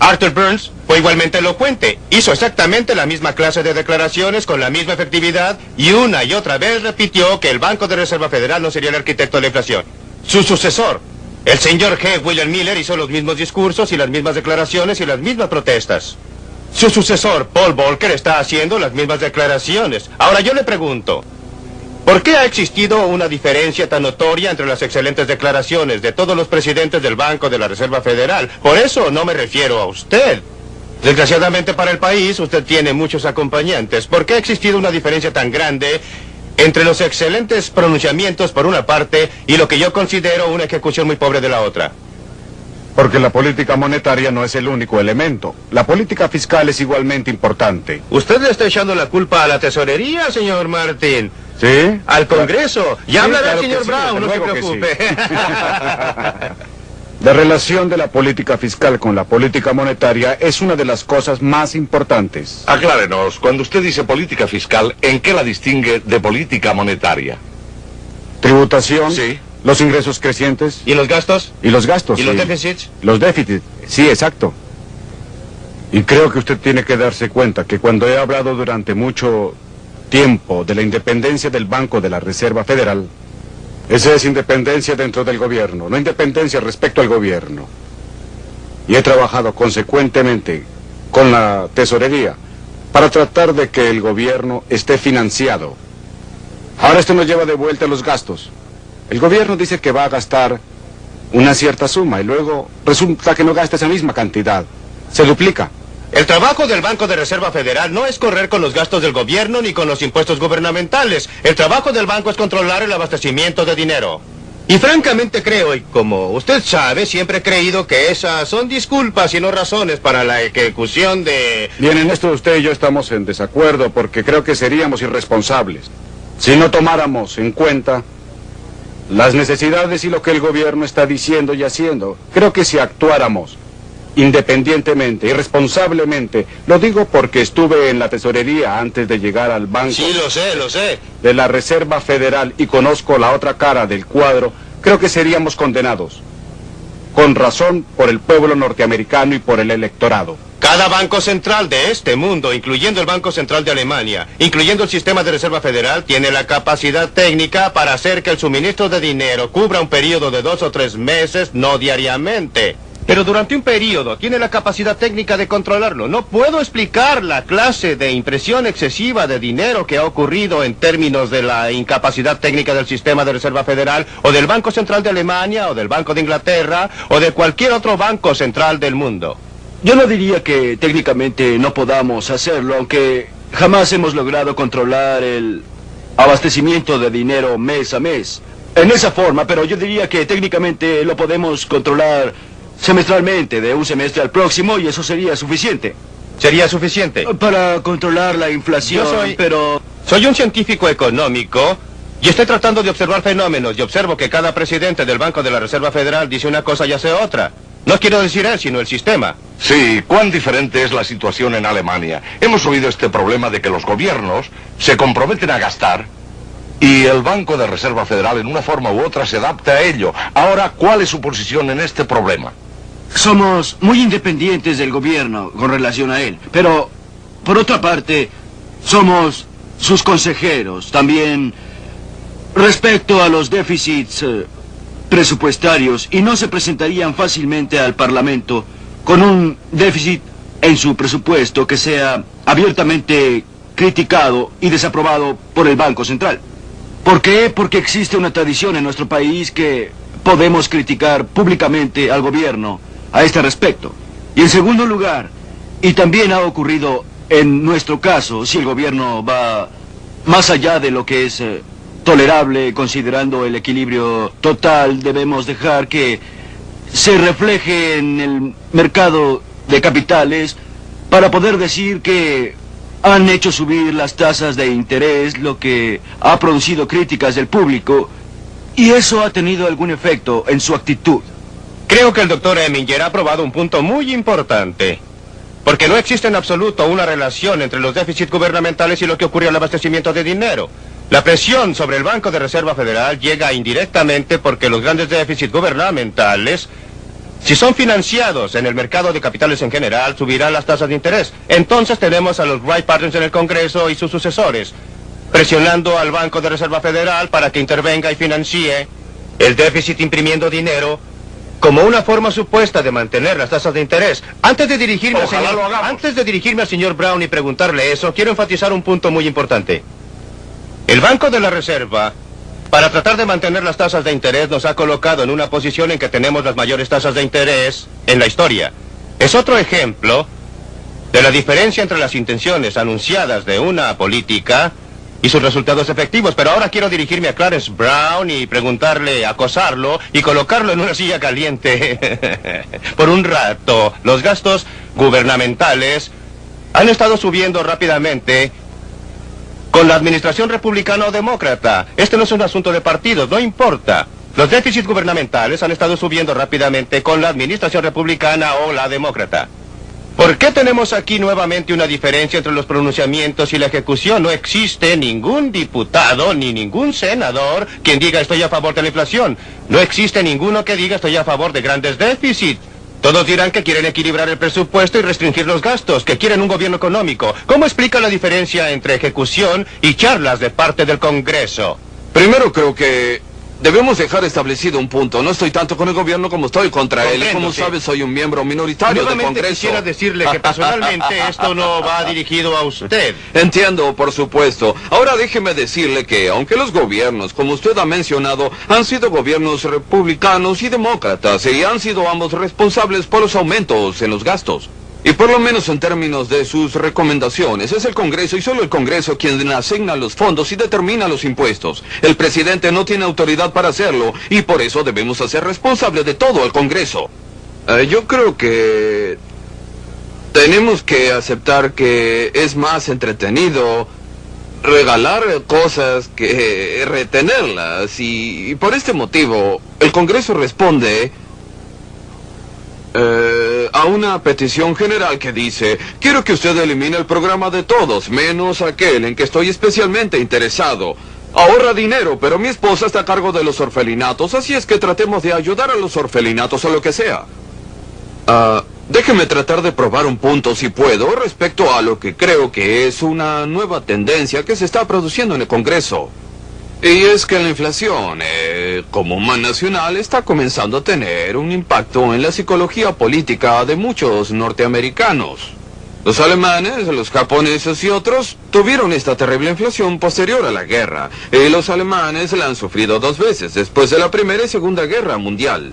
Arthur Burns, fue igualmente elocuente. Hizo exactamente la misma clase de declaraciones con la misma efectividad y una y otra vez repitió que el Banco de Reserva Federal no sería el arquitecto de la inflación. Su sucesor, el señor G. William Miller, hizo los mismos discursos y las mismas declaraciones y las mismas protestas. Su sucesor, Paul Volcker, está haciendo las mismas declaraciones. Ahora yo le pregunto, ¿por qué ha existido una diferencia tan notoria entre las excelentes declaraciones de todos los presidentes del Banco de la Reserva Federal? Por eso no me refiero a usted. Desgraciadamente para el país, usted tiene muchos acompañantes. ¿Por qué ha existido una diferencia tan grande entre los excelentes pronunciamientos por una parte y lo que yo considero una ejecución muy pobre de la otra? Porque la política monetaria no es el único elemento. La política fiscal es igualmente importante. Usted le está echando la culpa a la tesorería, señor Martin. ¿Sí? Al Congreso. Ya Sí, hablará claro el señor que sí, Brown, no se desde luego que preocupe. La relación de la política fiscal con la política monetaria es una de las cosas más importantes. Aclárenos, cuando usted dice política fiscal, ¿en qué la distingue de política monetaria? Tributación. Sí. Los ingresos crecientes. ¿Y los gastos? Y los gastos. ¿Y los sí. déficits? Los déficits, sí, exacto. Y creo que usted tiene que darse cuenta que cuando he hablado durante mucho tiempo de la independencia del Banco de la Reserva Federal, esa es independencia dentro del gobierno, no independencia respecto al gobierno. Y he trabajado consecuentemente con la tesorería para tratar de que el gobierno esté financiado. Ahora esto nos lleva de vuelta a los gastos. El gobierno dice que va a gastar una cierta suma y luego resulta que no gasta esa misma cantidad. Se duplica. El trabajo del Banco de Reserva Federal no es correr con los gastos del gobierno ni con los impuestos gubernamentales. El trabajo del banco es controlar el abastecimiento de dinero. Y francamente creo, y como usted sabe, siempre he creído que esas son disculpas y no razones para la ejecución de... Bien, en esto usted y yo estamos en desacuerdo porque creo que seríamos irresponsables si no tomáramos en cuenta las necesidades y lo que el gobierno está diciendo y haciendo. Creo que si actuáramos independientemente y responsablemente, lo digo porque estuve en la tesorería antes de llegar al banco. Sí, lo sé. De la Reserva Federal y conozco la otra cara del cuadro, creo que seríamos condenados. Con razón por el pueblo norteamericano y por el electorado. Cada banco central de este mundo, incluyendo el Banco Central de Alemania, incluyendo el sistema de Reserva Federal, tiene la capacidad técnica para hacer que el suministro de dinero cubra un periodo de 2 o 3 meses, no diariamente. Pero durante un periodo tiene la capacidad técnica de controlarlo. No puedo explicar la clase de impresión excesiva de dinero que ha ocurrido en términos de la incapacidad técnica del sistema de Reserva Federal, o del Banco Central de Alemania, o del Banco de Inglaterra, o de cualquier otro banco central del mundo. Yo no diría que técnicamente no podamos hacerlo, aunque jamás hemos logrado controlar el abastecimiento de dinero mes a mes. En esa forma, pero yo diría que técnicamente lo podemos controlar semestralmente, de un semestre al próximo, y eso sería suficiente. ¿Sería suficiente? Para controlar la inflación, Soy un científico económico y estoy tratando de observar fenómenos, y observo que cada presidente del Banco de la Reserva Federal dice una cosa y hace otra. No quiero decir él, sino el sistema. Sí, cuán diferente es la situación en Alemania. Hemos oído este problema de que los gobiernos se comprometen a gastar y el Banco de Reserva Federal en una forma u otra se adapta a ello. Ahora, ¿cuál es su posición en este problema? Somos muy independientes del gobierno con relación a él, pero por otra parte somos sus consejeros también respecto a los déficits presupuestarios, y no se presentarían fácilmente al Parlamento con un déficit en su presupuesto que sea abiertamente criticado y desaprobado por el Banco Central. ¿Por qué? Porque existe una tradición en nuestro país que podemos criticar públicamente al gobierno a este respecto. Y en segundo lugar, y también ha ocurrido en nuestro caso, si el gobierno va más allá de lo que es tolerable considerando el equilibrio total, debemos dejar que se refleje en el mercado de capitales para poder decir que han hecho subir las tasas de interés, lo que ha producido críticas del público, y eso ha tenido algún efecto en su actitud. Creo que el doctor Eminger ha probado un punto muy importante, porque no existe en absoluto una relación entre los déficits gubernamentales y lo que ocurre al abastecimiento de dinero. La presión sobre el Banco de Reserva Federal llega indirectamente porque los grandes déficits gubernamentales, si son financiados en el mercado de capitales en general, subirán las tasas de interés. Entonces tenemos a los Wright Partners en el Congreso y sus sucesores, presionando al Banco de Reserva Federal para que intervenga y financie el déficit imprimiendo dinero como una forma supuesta de mantener las tasas de interés. Antes de dirigirme al señor Brown y preguntarle eso, quiero enfatizar un punto muy importante. El Banco de la Reserva, para tratar de mantener las tasas de interés, nos ha colocado en una posición en que tenemos las mayores tasas de interés en la historia. Es otro ejemplo de la diferencia entre las intenciones anunciadas de una política y sus resultados efectivos. Pero ahora quiero dirigirme a Clarence Brown y preguntarle, acosarlo y colocarlo en una silla caliente por un rato. Los gastos gubernamentales han estado subiendo rápidamente con la administración republicana o demócrata. Este no es un asunto de partidos, no importa. Los déficits gubernamentales han estado subiendo rápidamente con la administración republicana o la demócrata. ¿Por qué tenemos aquí nuevamente una diferencia entre los pronunciamientos y la ejecución? No existe ningún diputado ni ningún senador quien diga estoy a favor de la inflación. No existe ninguno que diga estoy a favor de grandes déficits. Todos dirán que quieren equilibrar el presupuesto y restringir los gastos, que quieren un gobierno económico. ¿Cómo explica la diferencia entre ejecución y charlas de parte del Congreso? Primero creo que debemos dejar establecido un punto. No estoy tanto con el gobierno como estoy contra él. Como sabe, soy un miembro minoritario del Congreso. Quisiera decirle que personalmente esto no va dirigido a usted. Entiendo, por supuesto. Ahora déjeme decirle que, aunque los gobiernos, como usted ha mencionado, han sido gobiernos republicanos y demócratas, y han sido ambos responsables por los aumentos en los gastos. Y por lo menos en términos de sus recomendaciones, es el Congreso y solo el Congreso quien asigna los fondos y determina los impuestos. El presidente no tiene autoridad para hacerlo y por eso debemos hacer responsable de todo al Congreso. Yo creo que tenemos que aceptar que es más entretenido regalar cosas que retenerlas y por este motivo el Congreso responde a una petición general que dice: quiero que usted elimine el programa de todos, menos aquel en que estoy especialmente interesado. Ahorra dinero, pero mi esposa está a cargo de los orfelinatos, así es que tratemos de ayudar a los orfelinatos o lo que sea. Déjeme tratar de probar un punto, si puedo, respecto a lo que creo que es una nueva tendencia que se está produciendo en el Congreso. Y es que la inflación, como mal nacional, está comenzando a tener un impacto en la psicología política de muchos norteamericanos. Los alemanes, los japoneses y otros tuvieron esta terrible inflación posterior a la guerra. Y los alemanes la han sufrido 2 veces, después de la Primera y Segunda Guerra Mundial.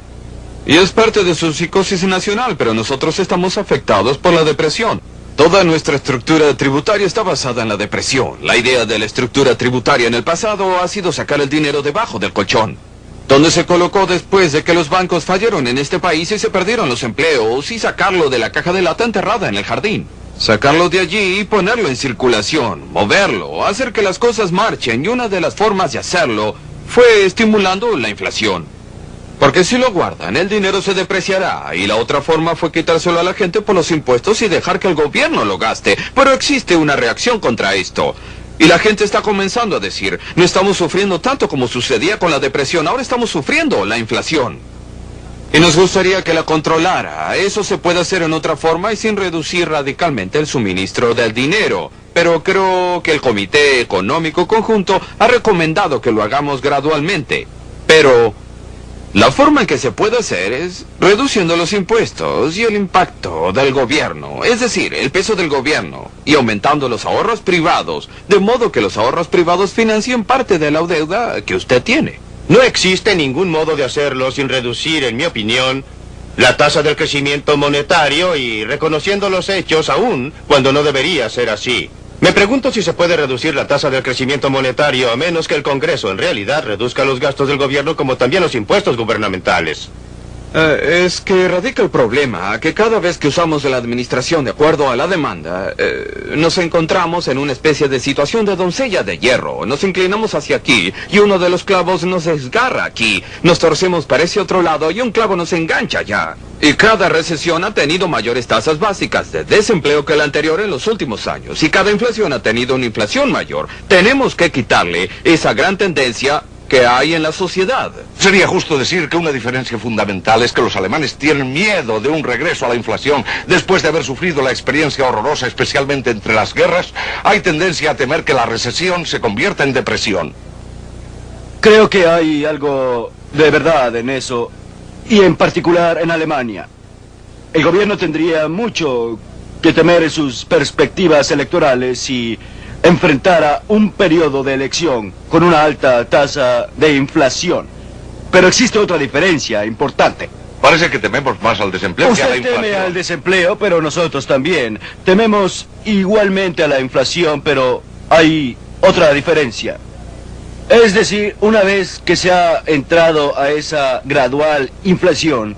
Y es parte de su psicosis nacional, pero nosotros estamos afectados por la depresión. Toda nuestra estructura tributaria está basada en la depresión. La idea de la estructura tributaria en el pasado ha sido sacar el dinero debajo del colchón, donde se colocó después de que los bancos fallaron en este país y se perdieron los empleos, y sacarlo de la caja de lata enterrada en el jardín. Sacarlo de allí y ponerlo en circulación, moverlo, hacer que las cosas marchen, y una de las formas de hacerlo fue estimulando la inflación. Porque si lo guardan, el dinero se depreciará, y la otra forma fue quitárselo a la gente por los impuestos y dejar que el gobierno lo gaste. Pero existe una reacción contra esto. Y la gente está comenzando a decir: no estamos sufriendo tanto como sucedía con la depresión, ahora estamos sufriendo la inflación. Y nos gustaría que la controlara. Eso se puede hacer en otra forma y sin reducir radicalmente el suministro del dinero. Pero creo que el Comité Económico Conjunto ha recomendado que lo hagamos gradualmente. Pero la forma en que se puede hacer es reduciendo los impuestos y el impacto del gobierno, es decir, el peso del gobierno, y aumentando los ahorros privados, de modo que los ahorros privados financien parte de la deuda que usted tiene. No existe ningún modo de hacerlo sin reducir, en mi opinión, la tasa del crecimiento monetario y reconociendo los hechos aún cuando no debería ser así. Me pregunto si se puede reducir la tasa del crecimiento monetario a menos que el Congreso en realidad reduzca los gastos del gobierno como también los impuestos gubernamentales. Es que radica el problema, que cada vez que usamos la administración de acuerdo a la demanda, nos encontramos en una especie de situación de doncella de hierro. Nos inclinamos hacia aquí y uno de los clavos nos desgarra aquí. Nos torcemos para ese otro lado y un clavo nos engancha allá. Y cada recesión ha tenido mayores tasas básicas de desempleo que la anterior en los últimos años. Y cada inflación ha tenido una inflación mayor. Tenemos que quitarle esa gran tendencia que hay en la sociedad. Sería justo decir que una diferencia fundamental es que los alemanes tienen miedo de un regreso a la inflación. Después de haber sufrido la experiencia horrorosa, especialmente entre las guerras, hay tendencia a temer que la recesión se convierta en depresión. Creo que hay algo de verdad en eso, y en particular en Alemania. El gobierno tendría mucho que temer en sus perspectivas electorales si enfrentara un periodo de elección con una alta tasa de inflación. Pero existe otra diferencia importante. Parece que tememos más al desempleo que a la Usted inflación. teme al desempleo, pero nosotros también. Tememos igualmente a la inflación, pero hay otra diferencia. Es decir, una vez que se ha entrado a esa gradual inflación,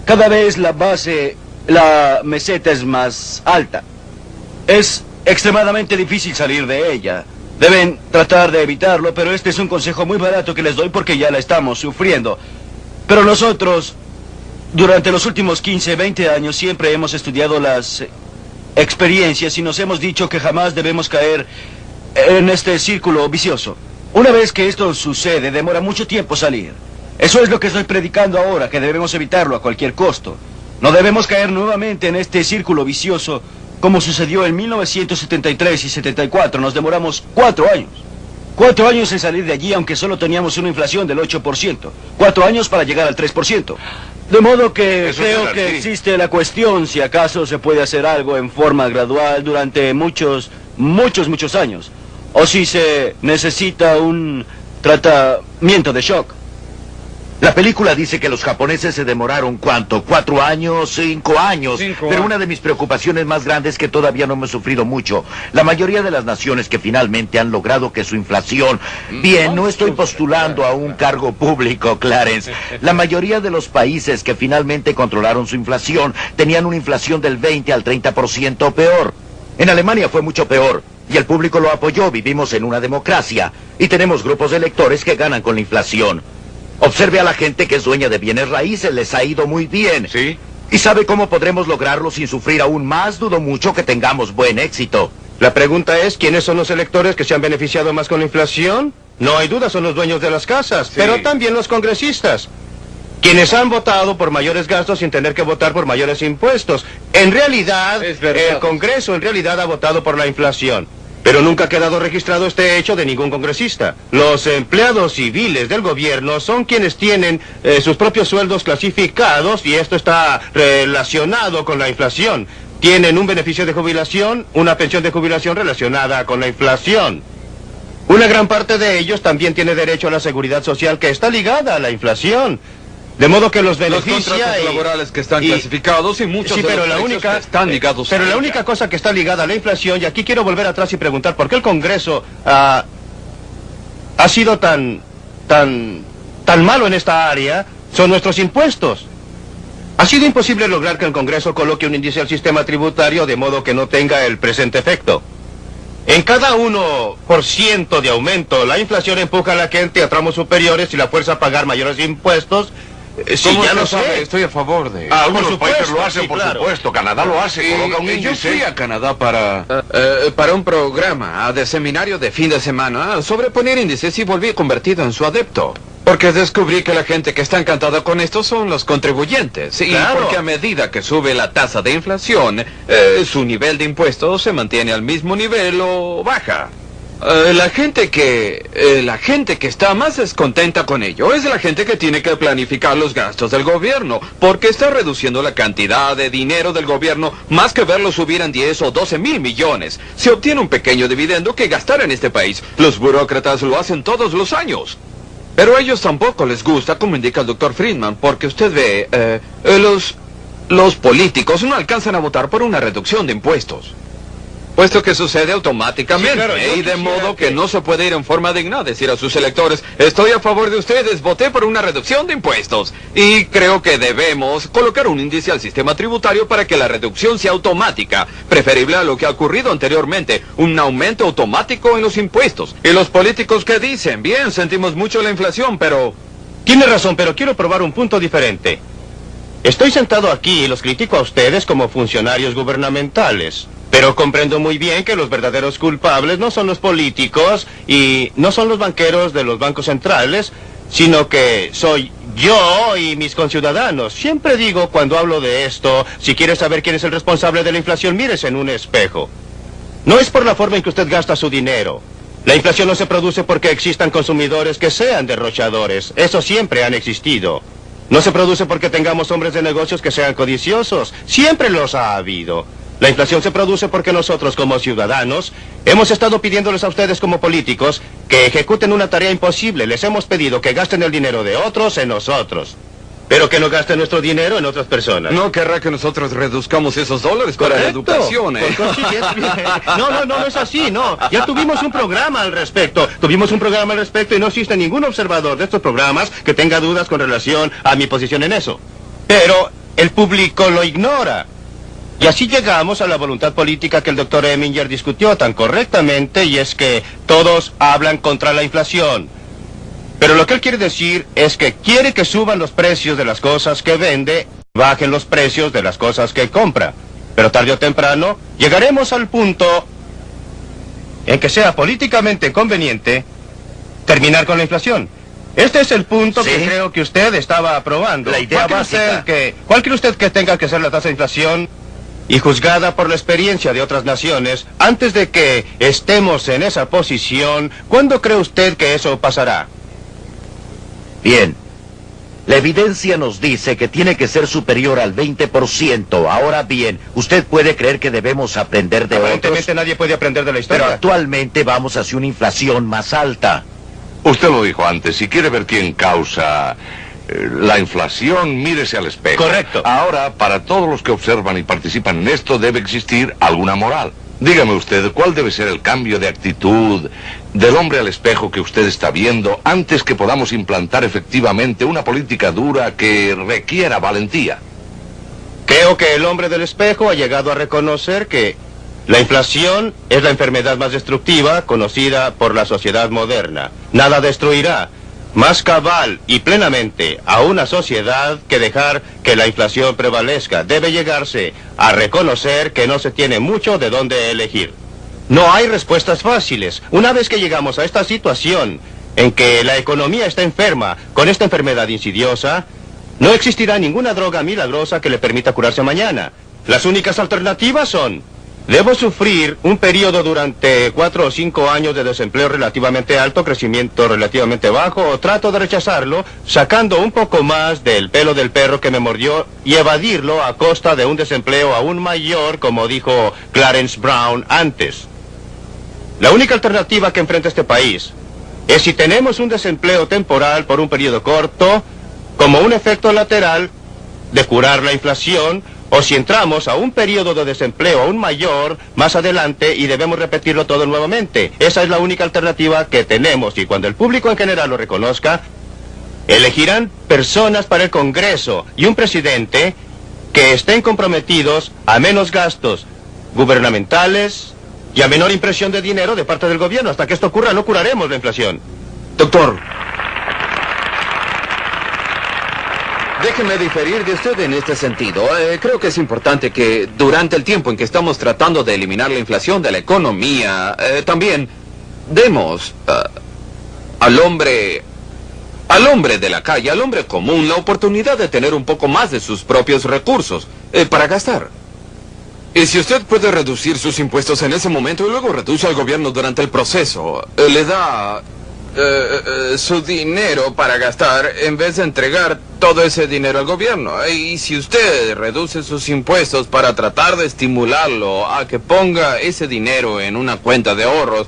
cada vez la meseta es más alta. Es extremadamente difícil salir de ella. Deben tratar de evitarlo, pero este es un consejo muy barato que les doy porque ya la estamos sufriendo. Pero nosotros, durante los últimos 15, 20 años, siempre hemos estudiado las experiencias y nos hemos dicho que jamás debemos caer en este círculo vicioso. Una vez que esto sucede, demora mucho tiempo salir. Eso es lo que estoy predicando ahora, que debemos evitarlo a cualquier costo. No debemos caer nuevamente en este círculo vicioso como sucedió en 1973 y 74. Nos demoramos 4 años. 4 años en salir de allí, aunque solo teníamos una inflación del 8%. 4 años para llegar al 3%. De modo que Eso creo es que así. existe la cuestión si acaso se puede hacer algo en forma gradual durante muchos años. O si se necesita un tratamiento de shock. La película dice que los japoneses se demoraron, ¿cuánto? 4 años, 5 años. Pero una de mis preocupaciones más grandes es que todavía no hemos sufrido mucho. La mayoría de las naciones que finalmente han logrado que su inflación... Bien, no estoy postulando a un cargo público, Clarence. La mayoría de los países que finalmente controlaron su inflación tenían una inflación del 20 al 30% o peor. En Alemania fue mucho peor. Y el público lo apoyó. Vivimos en una democracia. Y tenemos grupos de electores que ganan con la inflación. Observe a la gente que es dueña de bienes raíces, les ha ido muy bien. ¿Sí? ¿Y sabe cómo podremos lograrlo sin sufrir aún más? Dudo mucho que tengamos buen éxito. La pregunta es, ¿quiénes son los electores que se han beneficiado más con la inflación? No hay duda, son los dueños de las casas, pero también los congresistas, quienes han votado por mayores gastos sin tener que votar por mayores impuestos. En realidad, el Congreso en realidad ha votado por la inflación. Pero nunca ha quedado registrado este hecho de ningún congresista. Los empleados civiles del gobierno son quienes tienen sus propios sueldos clasificados y esto está relacionado con la inflación. Tienen un beneficio de jubilación, una pensión de jubilación relacionada con la inflación. Una gran parte de ellos también tiene derecho a la seguridad social que está ligada a la inflación. De modo que los beneficia los contratos laborales que están clasificados y muchos de los precios que están ligados pero la única cosa que está ligada a la inflación, y aquí quiero volver atrás y preguntar por qué el Congreso ha sido tan malo en esta área, son nuestros impuestos. Ha sido imposible lograr que el Congreso coloque un índice al sistema tributario de modo que no tenga el presente efecto. En cada 1% de aumento, la inflación empuja a la gente a tramos superiores y la fuerza a pagar mayores impuestos. Sí, ya lo sabe, estoy a favor de... Algunos países lo hacen, por supuesto. Canadá lo hace, coloca un índice. Yo fui a Canadá para un programa de seminario de fin de semana sobre poner índices y volví convertido en su adepto. Porque descubrí que la gente que está encantada con esto son los contribuyentes. Y porque a medida que sube la tasa de inflación, su nivel de impuestos se mantiene al mismo nivel o baja. La gente que está más descontenta con ello es la gente que tiene que planificar los gastos del gobierno, porque está reduciendo la cantidad de dinero del gobierno más que verlo subir en 10 o 12 mil millones. Se obtiene un pequeño dividendo que gastar en este país. Los burócratas lo hacen todos los años. Pero a ellos tampoco les gusta, como indica el doctor Friedman, porque usted ve, los políticos no alcanzan a votar por una reducción de impuestos. Puesto que sucede automáticamente, y de modo que no se puede ir en forma digna a decir a sus electores, estoy a favor de ustedes, voté por una reducción de impuestos. Y creo que debemos colocar un índice al sistema tributario para que la reducción sea automática, preferible a lo que ha ocurrido anteriormente, un aumento automático en los impuestos. Y los políticos que dicen, bien, sentimos mucho la inflación, pero... Tiene razón, pero quiero probar un punto diferente. Estoy sentado aquí y los critico a ustedes como funcionarios gubernamentales. Pero comprendo muy bien que los verdaderos culpables no son los políticos y no son los banqueros de los bancos centrales, sino que soy yo y mis conciudadanos. Siempre digo cuando hablo de esto, si quiere saber quién es el responsable de la inflación, mírese en un espejo. No es por la forma en que usted gasta su dinero. La inflación no se produce porque existan consumidores que sean derrochadores. Eso siempre han existido. No se produce porque tengamos hombres de negocios que sean codiciosos. Siempre los ha habido. La inflación se produce porque nosotros, como ciudadanos, hemos estado pidiéndoles a ustedes como políticos que ejecuten una tarea imposible. Les hemos pedido que gasten el dinero de otros en nosotros, pero que no gasten nuestro dinero en otras personas. No querrá que nosotros reduzcamos esos dólares para la educación, ¿eh? No es así, no. Ya tuvimos un programa al respecto. Y no existe ningún observador de estos programas que tenga dudas con relación a mi posición en eso. Pero el público lo ignora. Y así llegamos a la voluntad política que el doctor Eminger discutió tan correctamente, y es que todos hablan contra la inflación. Pero lo que él quiere decir es que quiere que suban los precios de las cosas que vende, bajen los precios de las cosas que compra. Pero tarde o temprano llegaremos al punto en que sea políticamente conveniente terminar con la inflación. Este es el punto que creo que usted estaba aprobando. La idea básica. ¿Cuál cree usted que tenga que ser la tasa de inflación? Y juzgada por la experiencia de otras naciones, antes de que estemos en esa posición, ¿cuándo cree usted que eso pasará? Bien. La evidencia nos dice que tiene que ser superior al 20%. Ahora bien, ¿usted puede creer que debemos aprender de otros? Aparentemente nadie puede aprender de la historia. Pero actualmente vamos hacia una inflación más alta. Usted lo dijo antes, si quiere ver quién causa La inflación, mírese al espejo. Correcto. Ahora, para todos los que observan y participan en esto, debe existir alguna moral. Dígame usted, ¿cuál debe ser el cambio de actitud del hombre al espejo que usted está viendo antes que podamos implantar efectivamente una política dura que requiera valentía? Creo que el hombre del espejo ha llegado a reconocer que la inflación es la enfermedad más destructiva conocida por la sociedad moderna. Nada destruirá más cabal y plenamente a una sociedad que dejar que la inflación prevalezca. Debe llegarse a reconocer que no se tiene mucho de dónde elegir. No hay respuestas fáciles. Una vez que llegamos a esta situación en que la economía está enferma con esta enfermedad insidiosa, no existirá ninguna droga milagrosa que le permita curarse mañana. Las únicas alternativas son: debo sufrir un periodo durante 4 o 5 años de desempleo relativamente alto, crecimiento relativamente bajo, o trato de rechazarlo, sacando un poco más del pelo del perro que me mordió y evadirlo a costa de un desempleo aún mayor, como dijo Clarence Brown antes. La única alternativa que enfrenta este país es, si tenemos un desempleo temporal por un periodo corto, como un efecto lateral de curar la inflación, o si entramos a un periodo de desempleo aún mayor más adelante y debemos repetirlo todo nuevamente. Esa es la única alternativa que tenemos, y cuando el público en general lo reconozca, elegirán personas para el Congreso y un presidente que estén comprometidos a menos gastos gubernamentales y a menor impresión de dinero de parte del gobierno. Hasta que esto ocurra, no curaremos la inflación. Doctor, déjeme diferir de usted en este sentido. Creo que es importante que durante el tiempo en que estamos tratando de eliminar la inflación de la economía, también demos al hombre de la calle, al hombre común, la oportunidad de tener un poco más de sus propios recursos para gastar. Y si usted puede reducir sus impuestos en ese momento y luego reduce al gobierno durante el proceso, le da su dinero para gastar en vez de entregar todo ese dinero al gobierno. Y si usted reduce sus impuestos para tratar de estimularlo a que ponga ese dinero en una cuenta de ahorros,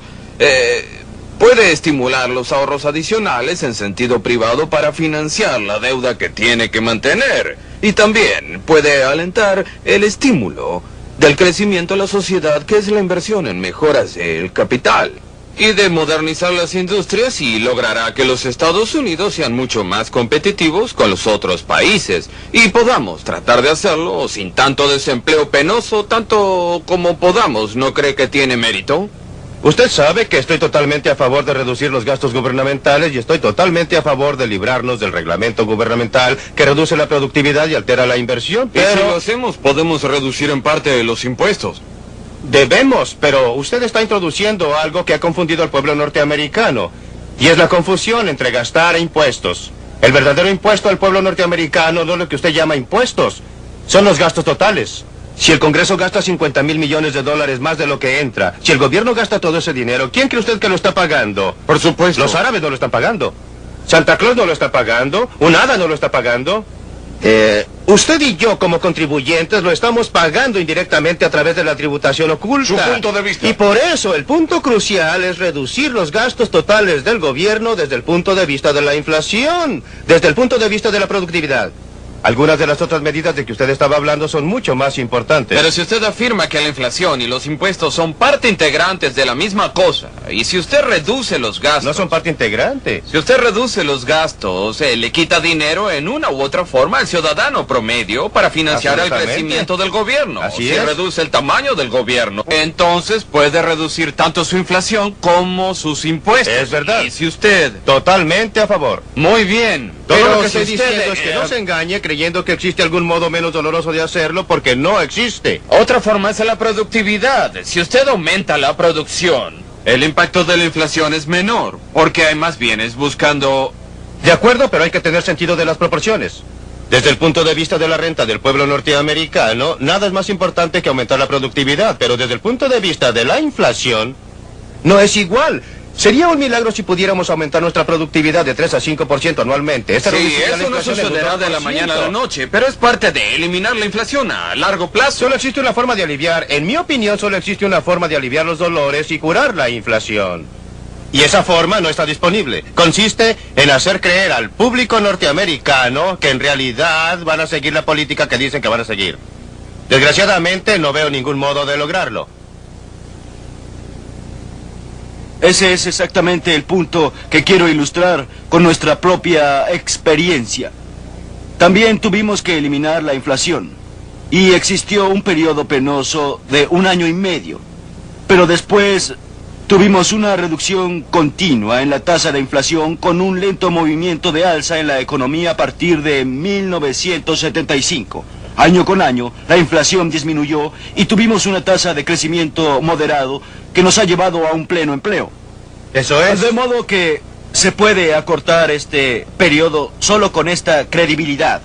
puede estimular los ahorros adicionales en sentido privado para financiar la deuda que tiene que mantener. Y también puede alentar el estímulo del crecimiento de la sociedad, que es la inversión en mejoras del capital, y de modernizar las industrias, y logrará que los Estados Unidos sean mucho más competitivos con los otros países, y podamos tratar de hacerlo sin tanto desempleo penoso, tanto como podamos. ¿No cree que tiene mérito? Usted sabe que estoy totalmente a favor de reducir los gastos gubernamentales y estoy totalmente a favor de librarnos del reglamento gubernamental que reduce la productividad y altera la inversión. Pero Pero si lo hacemos, podemos reducir en parte los impuestos. debemos, pero usted está introduciendo algo que ha confundido al pueblo norteamericano, y es la confusión entre gastar e impuestos. El verdadero impuesto al pueblo norteamericano no es lo que usted llama impuestos, son los gastos totales. Si el Congreso gasta 50,000 millones de dólares más de lo que entra, si el gobierno gasta todo ese dinero, ¿quién cree usted que lo está pagando? Por supuesto. Los árabes no lo están pagando. Santa Claus no lo está pagando. Un hada no lo está pagando. Usted y yo, como contribuyentes, lo estamos pagando indirectamente a través de la tributación oculta. Su punto de vista. Y por eso el punto crucial es reducir los gastos totales del gobierno desde el punto de vista de la inflación, desde el punto de vista de la productividad. Algunas de las otras medidas de que usted estaba hablando son mucho más importantes. Pero si usted afirma que la inflación y los impuestos son parte integrantes de la misma cosa, y si usted reduce los gastos... No son parte integrante. Si usted reduce los gastos, le quita dinero en una u otra forma al ciudadano promedio para financiar el Absolutamente. crecimiento del gobierno. Así si es. reduce el tamaño del gobierno, entonces puede reducir tanto su inflación como sus impuestos. Es verdad. Y si usted... Totalmente a favor. Muy bien. Todo Pero lo que si estoy usted, diciendo es que no se engañe creyendo que existe algún modo menos doloroso de hacerlo, porque no existe. Otra forma es la productividad. Si usted aumenta la producción, el impacto de la inflación es menor, porque hay más bienes buscando... De acuerdo, pero hay que tener sentido de las proporciones. Desde el punto de vista de la renta del pueblo norteamericano, nada es más importante que aumentar la productividad, pero desde el punto de vista de la inflación, no es igual. Sería un milagro si pudiéramos aumentar nuestra productividad de 3 a 5% anualmente. Esta Sí, reduciría la eso no inflación en un sucederá de la 2%. mañana a la noche, pero es parte de eliminar la inflación a largo plazo. Solo existe una forma de aliviar, en mi opinión, solo existe una forma de aliviar los dolores y curar la inflación. Y esa forma no está disponible. Consiste en hacer creer al público norteamericano que en realidad van a seguir la política que dicen que van a seguir. Desgraciadamente no veo ningún modo de lograrlo. Ese es exactamente el punto que quiero ilustrar con nuestra propia experiencia. También tuvimos que eliminar la inflación. Y existió un periodo penoso de 1 año y medio. Pero después tuvimos una reducción continua en la tasa de inflación con un lento movimiento de alza en la economía a partir de 1975. Año con año, la inflación disminuyó y tuvimos una tasa de crecimiento moderado que nos ha llevado a un pleno empleo. Eso es. De modo que se puede acortar este periodo solo con esta credibilidad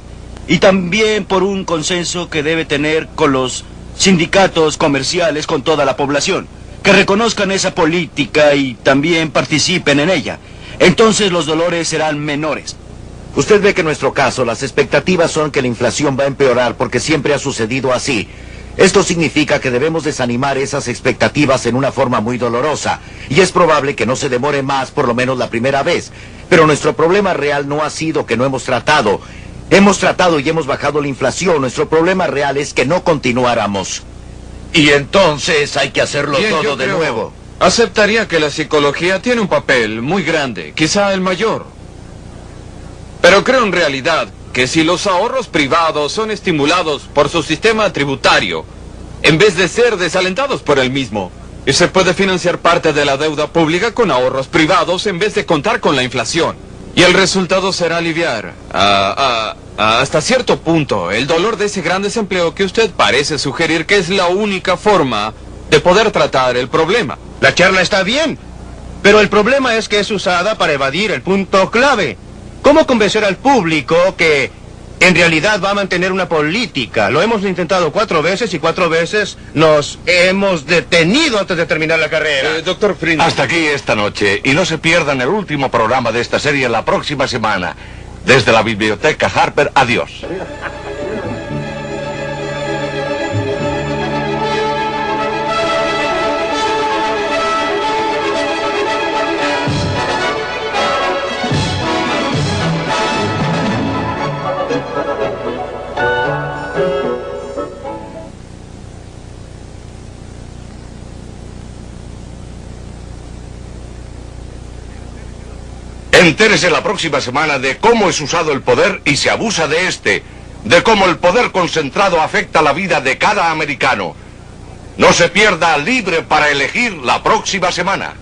y también por un consenso que debe tener con los sindicatos comerciales, con toda la población, que reconozcan esa política y también participen en ella. Entonces los dolores serán menores. Usted ve que en nuestro caso las expectativas son que la inflación va a empeorar porque siempre ha sucedido así. Esto significa que debemos desanimar esas expectativas en una forma muy dolorosa. Y es probable que no se demore más, por lo menos la primera vez. Pero nuestro problema real no ha sido que no hemos tratado. Hemos tratado y hemos bajado la inflación. Nuestro problema real es que no continuáramos. Y entonces hay que hacerlo todo de nuevo. Aceptaría que la psicología tiene un papel muy grande, quizá el mayor. Pero creo en realidad que si los ahorros privados son estimulados por su sistema tributario, en vez de ser desalentados por el mismo, y se puede financiar parte de la deuda pública con ahorros privados en vez de contar con la inflación. Y el resultado será aliviar, hasta cierto punto, el dolor de ese gran desempleo que usted parece sugerir que es la única forma de poder tratar el problema. La charla está bien, pero el problema es que es usada para evadir el punto clave. ¿Cómo convencer al público que en realidad va a mantener una política? Lo hemos intentado 4 veces y 4 veces nos hemos detenido antes de terminar la carrera. Doctor Friedman. Hasta aquí esta noche, y no se pierdan el último programa de esta serie la próxima semana. Desde la Biblioteca Harper, adiós. Entérese la próxima semana de cómo es usado el poder y se abusa de este, de cómo el poder concentrado afecta la vida de cada americano. No se pierda Libre para Elegir la próxima semana.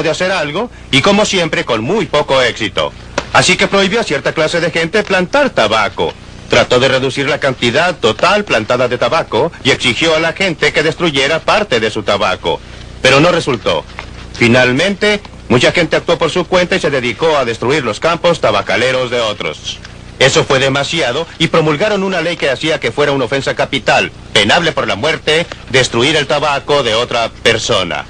De hacer algo, y como siempre con muy poco éxito. Así que prohibió a cierta clase de gente plantar tabaco. Trató de reducir la cantidad total plantada de tabaco y exigió a la gente que destruyera parte de su tabaco. Pero no resultó. Finalmente, mucha gente actuó por su cuenta y se dedicó a destruir los campos tabacaleros de otros. Eso fue demasiado y promulgaron una ley que hacía que fuera una ofensa capital, penable por la muerte, destruir el tabaco de otra persona.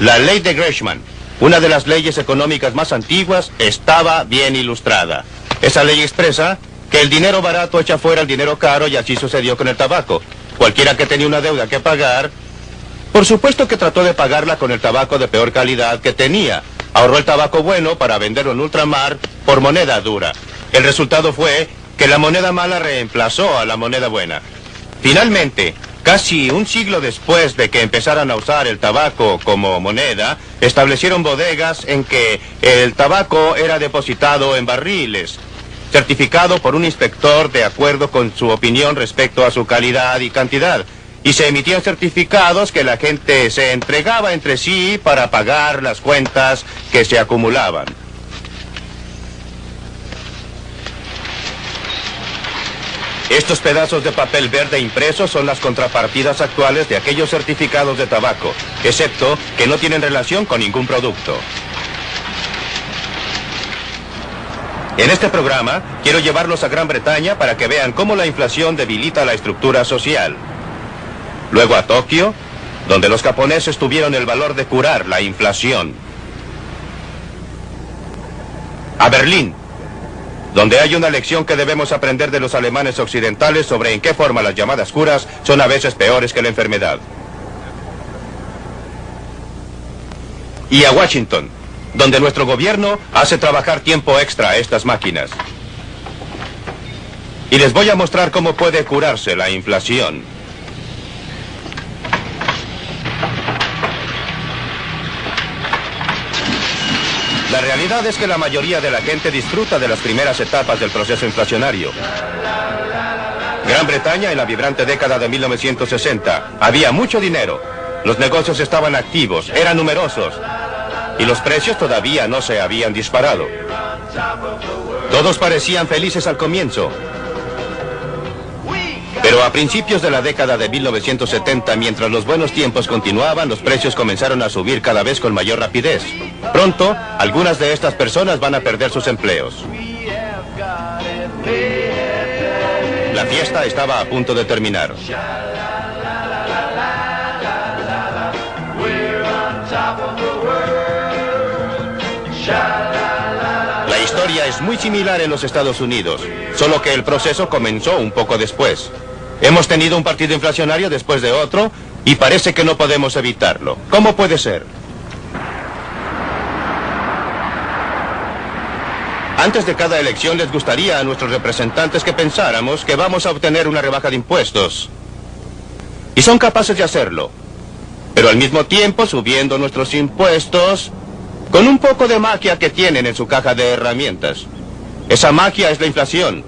La ley de Gresham, una de las leyes económicas más antiguas, estaba bien ilustrada. Esa ley expresa que el dinero barato echa fuera el dinero caro y así sucedió con el tabaco. Cualquiera que tenía una deuda que pagar, por supuesto que trató de pagarla con el tabaco de peor calidad que tenía. Ahorró el tabaco bueno para venderlo en ultramar por moneda dura. El resultado fue que la moneda mala reemplazó a la moneda buena. Finalmente, casi un siglo después de que empezaran a usar el tabaco como moneda, establecieron bodegas en que el tabaco era depositado en barriles, certificado por un inspector de acuerdo con su opinión respecto a su calidad y cantidad. Y se emitían certificados que la gente se entregaba entre sí para pagar las cuentas que se acumulaban. Estos pedazos de papel verde impresos son las contrapartidas actuales de aquellos certificados de tabaco, excepto que no tienen relación con ningún producto. En este programa, quiero llevarlos a Gran Bretaña para que vean cómo la inflación debilita la estructura social. Luego a Tokio, donde los japoneses tuvieron el valor de curar la inflación. A Berlín, donde hay una lección que debemos aprender de los alemanes occidentales sobre en qué forma las llamadas curas son a veces peores que la enfermedad. Y a Washington, donde nuestro gobierno hace trabajar tiempo extra a estas máquinas. Y les voy a mostrar cómo puede curarse la inflación. La realidad es que la mayoría de la gente disfruta de las primeras etapas del proceso inflacionario. Gran Bretaña en la vibrante década de 1960. Había mucho dinero. Los negocios estaban activos, eran numerosos. Y los precios todavía no se habían disparado. Todos parecían felices al comienzo. Pero a principios de la década de 1970, mientras los buenos tiempos continuaban, los precios comenzaron a subir cada vez con mayor rapidez. Pronto, algunas de estas personas van a perder sus empleos. La fiesta estaba a punto de terminar. La historia es muy similar en los Estados Unidos, solo que el proceso comenzó un poco después. Hemos tenido un partido inflacionario después de otro y parece que no podemos evitarlo. ¿Cómo puede ser? Antes de cada elección les gustaría a nuestros representantes que pensáramos que vamos a obtener una rebaja de impuestos. Y son capaces de hacerlo. Pero al mismo tiempo subiendo nuestros impuestos con un poco de magia que tienen en su caja de herramientas. Esa magia es la inflación.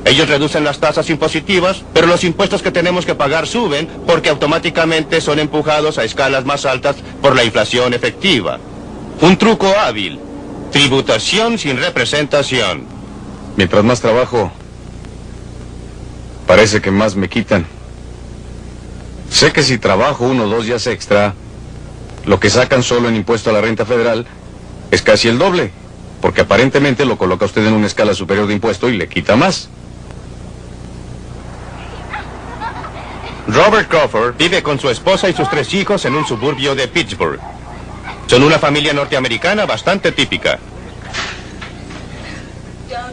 Ellos reducen las tasas impositivas, pero los impuestos que tenemos que pagar suben porque automáticamente son empujados a escalas más altas por la inflación efectiva. Un truco hábil. Tributación sin representación. Mientras más trabajo, parece que más me quitan. Sé que si trabajo 1 o 2 días extra, lo que sacan solo en impuesto a la renta federal es casi el doble, porque aparentemente lo coloca usted en una escala superior de impuesto y le quita más. Robert Crawford vive con su esposa y sus 3 hijos en un suburbio de Pittsburgh. Son una familia norteamericana bastante típica.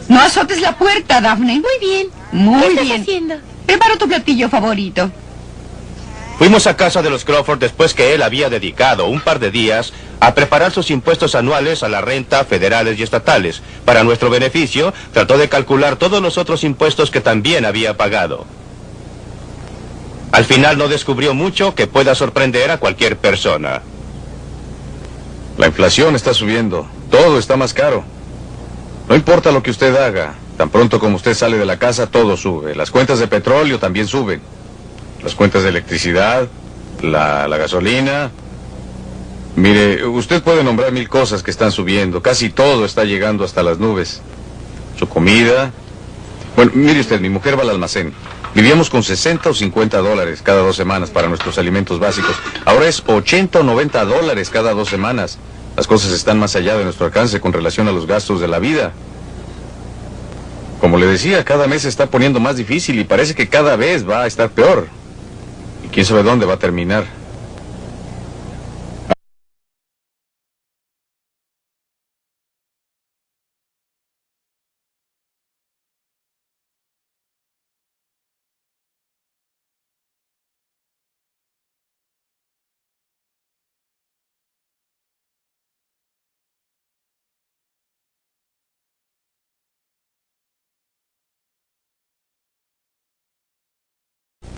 No azotes la puerta, Daphne. Muy bien. Muy ¿Qué estás bien. haciendo? Preparo tu platillo favorito. Fuimos a casa de los Crawford después que él había dedicado un par de días a preparar sus impuestos anuales a la renta federales y estatales. Para nuestro beneficio, trató de calcular todos los otros impuestos que también había pagado. Al final no descubrió mucho que pueda sorprender a cualquier persona. La inflación está subiendo. Todo está más caro. No importa lo que usted haga. Tan pronto como usted sale de la casa, todo sube. Las cuentas de petróleo también suben. Las cuentas de electricidad, la gasolina. Mire, usted puede nombrar 1000 cosas que están subiendo. Casi todo está llegando hasta las nubes. Su comida. Bueno, mire usted, mi mujer va al almacén. Vivíamos con 60 o 50 dólares cada 2 semanas para nuestros alimentos básicos. Ahora es 80 o 90 dólares cada 2 semanas. Las cosas están más allá de nuestro alcance con relación a los gastos de la vida. Como le decía, cada mes se está poniendo más difícil y parece que cada vez va a estar peor. Y quién sabe dónde va a terminar.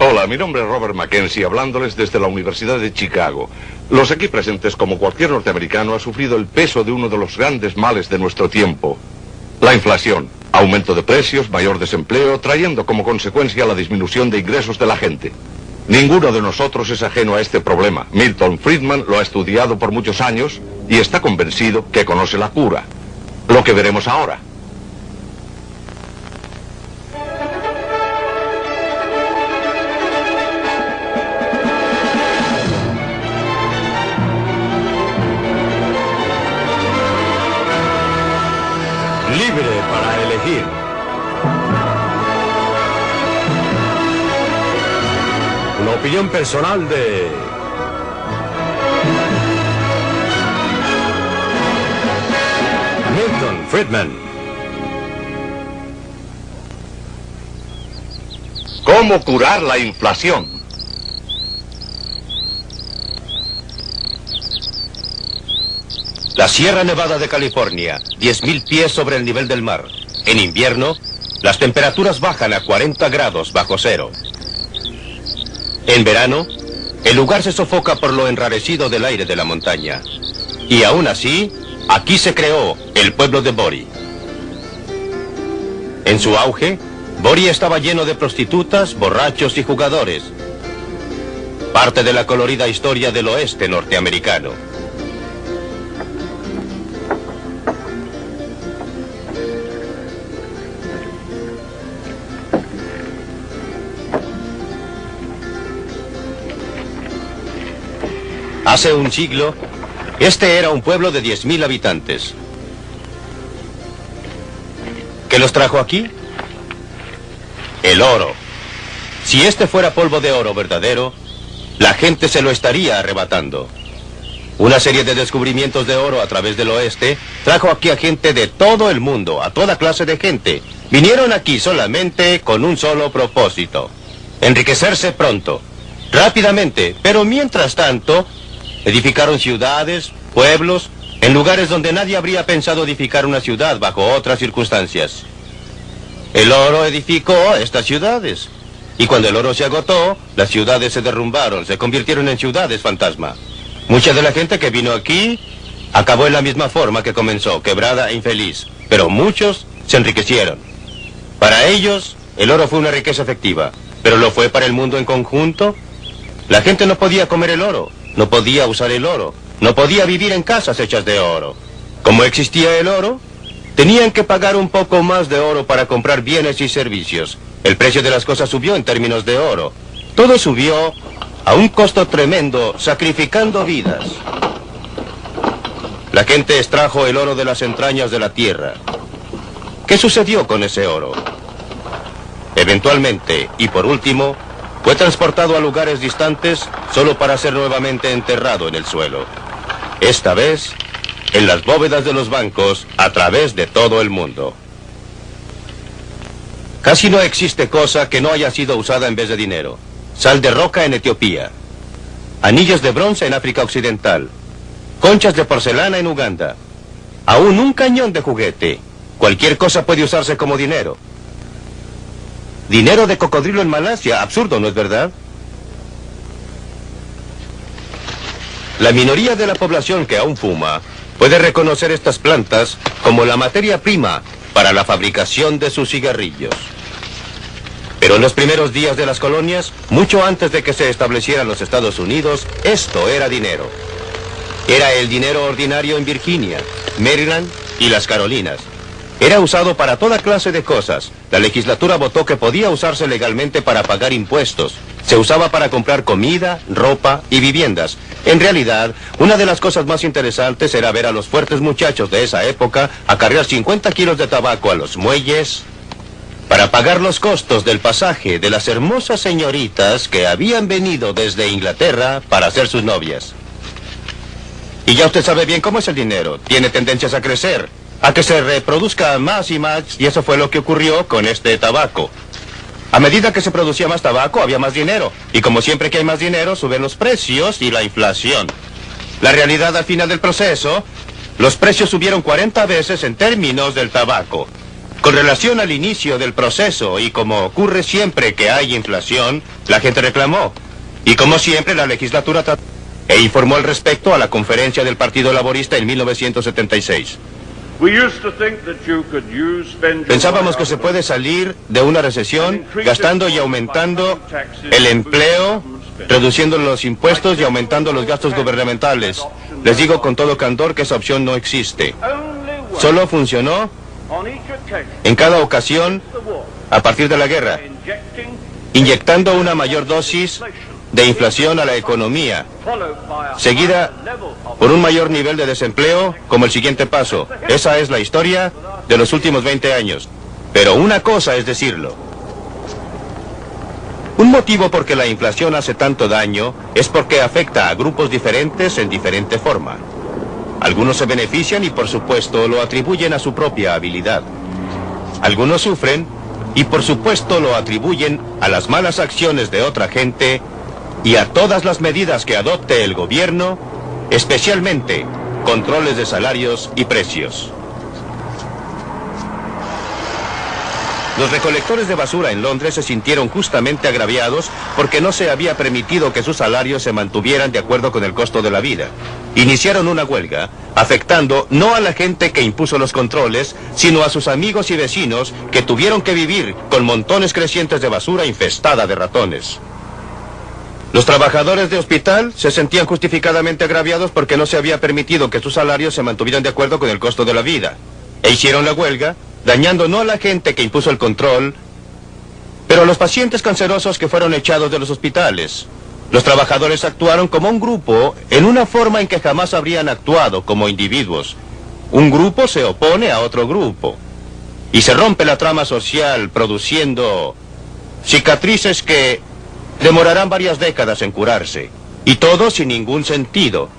Hola, mi nombre es Robert Mackenzie, hablándoles desde la Universidad de Chicago. Los aquí presentes, como cualquier norteamericano, ha sufrido el peso de uno de los grandes males de nuestro tiempo. La inflación, aumento de precios, mayor desempleo, trayendo como consecuencia la disminución de ingresos de la gente. Ninguno de nosotros es ajeno a este problema. Milton Friedman lo ha estudiado por muchos años y está convencido que conoce la cura. Lo que veremos ahora. Libre para elegir. Una opinión personal de Milton Friedman. ¿Cómo curar la inflación? La Sierra Nevada de California, 10.000 pies sobre el nivel del mar. En invierno, las temperaturas bajan a 40 grados bajo cero. En verano, el lugar se sofoca por lo enrarecido del aire de la montaña. Y aún así, aquí se creó el pueblo de Bori. En su auge, Bori estaba lleno de prostitutas, borrachos y jugadores. Parte de la colorida historia del oeste norteamericano. Hace un siglo, este era un pueblo de 10.000 habitantes. ¿Qué los trajo aquí? El oro. Si este fuera polvo de oro verdadero, la gente se lo estaría arrebatando. Una serie de descubrimientos de oro a través del oeste trajo aquí a gente de todo el mundo, a toda clase de gente. Vinieron aquí solamente con un solo propósito: enriquecerse pronto, rápidamente, pero mientras tanto edificaron ciudades, pueblos, en lugares donde nadie habría pensado edificar una ciudad bajo otras circunstancias. El oro edificó estas ciudades. Y cuando el oro se agotó, las ciudades se derrumbaron, se convirtieron en ciudades fantasma. Mucha de la gente que vino aquí acabó en la misma forma que comenzó, quebrada e infeliz. Pero muchos se enriquecieron. Para ellos, el oro fue una riqueza efectiva. Pero lo fue para el mundo en conjunto. La gente no podía comer el oro. No podía usar el oro, no podía vivir en casas hechas de oro. Como existía el oro, tenían que pagar un poco más de oro para comprar bienes y servicios. El precio de las cosas subió en términos de oro. Todo subió a un costo tremendo, sacrificando vidas. La gente extrajo el oro de las entrañas de la tierra. ¿Qué sucedió con ese oro? Eventualmente, y por último, fue transportado a lugares distantes solo para ser nuevamente enterrado en el suelo. Esta vez, en las bóvedas de los bancos, a través de todo el mundo. Casi no existe cosa que no haya sido usada en vez de dinero. Sal de roca en Etiopía. Anillos de bronce en África Occidental. Conchas de porcelana en Uganda. Aún un cañón de juguete. Cualquier cosa puede usarse como dinero. Dinero de cocodrilo en Malasia, absurdo, ¿no es verdad? La minoría de la población que aún fuma puede reconocer estas plantas como la materia prima para la fabricación de sus cigarrillos. Pero en los primeros días de las colonias, mucho antes de que se establecieran los Estados Unidos, esto era dinero. Era el dinero ordinario en Virginia, Maryland y las Carolinas. Era usado para toda clase de cosas. La legislatura votó que podía usarse legalmente para pagar impuestos. Se usaba para comprar comida, ropa y viviendas. En realidad, una de las cosas más interesantes era ver a los fuertes muchachos de esa época acarrear 50 kilos de tabaco a los muelles para pagar los costos del pasaje de las hermosas señoritas que habían venido desde Inglaterra para ser sus novias. Y ya usted sabe bien cómo es el dinero. Tiene tendencias a crecer, a que se reproduzca más y más, y eso fue lo que ocurrió con este tabaco. A medida que se producía más tabaco, había más dinero. Y como siempre que hay más dinero, suben los precios y la inflación. La realidad al final del proceso, los precios subieron 40 veces en términos del tabaco. Con relación al inicio del proceso, y como ocurre siempre que hay inflación, la gente reclamó. Y como siempre, la legislatura trató e informó al respecto a la conferencia del Partido Laborista en 1976. Pensábamos que se puede salir de una recesión gastando y aumentando el empleo, reduciendo los impuestos y aumentando los gastos gubernamentales. Les digo con todo candor que esa opción no existe. Solo funcionó en cada ocasión a partir de la guerra, inyectando una mayor dosis de inflación a la economía, seguida por un mayor nivel de desempleo como el siguiente paso. Esa es la historia de los últimos 20 años. Pero una cosa es decirlo. Un motivo por que la inflación hace tanto daño es porque afecta a grupos diferentes en diferente forma. Algunos se benefician y por supuesto lo atribuyen a su propia habilidad. Algunos sufren y por supuesto lo atribuyen a las malas acciones de otra gente y a todas las medidas que adopte el gobierno, especialmente controles de salarios y precios. Los recolectores de basura en Londres se sintieron justamente agraviados porque no se había permitido que sus salarios se mantuvieran de acuerdo con el costo de la vida. Iniciaron una huelga, afectando no a la gente que impuso los controles, sino a sus amigos y vecinos que tuvieron que vivir con montones crecientes de basura infestada de ratones. Los trabajadores de hospital se sentían justificadamente agraviados porque no se había permitido que sus salarios se mantuvieran de acuerdo con el costo de la vida. E hicieron la huelga, dañando no a la gente que impuso el control, pero a los pacientes cancerosos que fueron echados de los hospitales. Los trabajadores actuaron como un grupo en una forma en que jamás habrían actuado como individuos. Un grupo se opone a otro grupo. Y se rompe la trama social produciendo cicatrices que demorarán varias décadas en curarse. Y todo sin ningún sentido,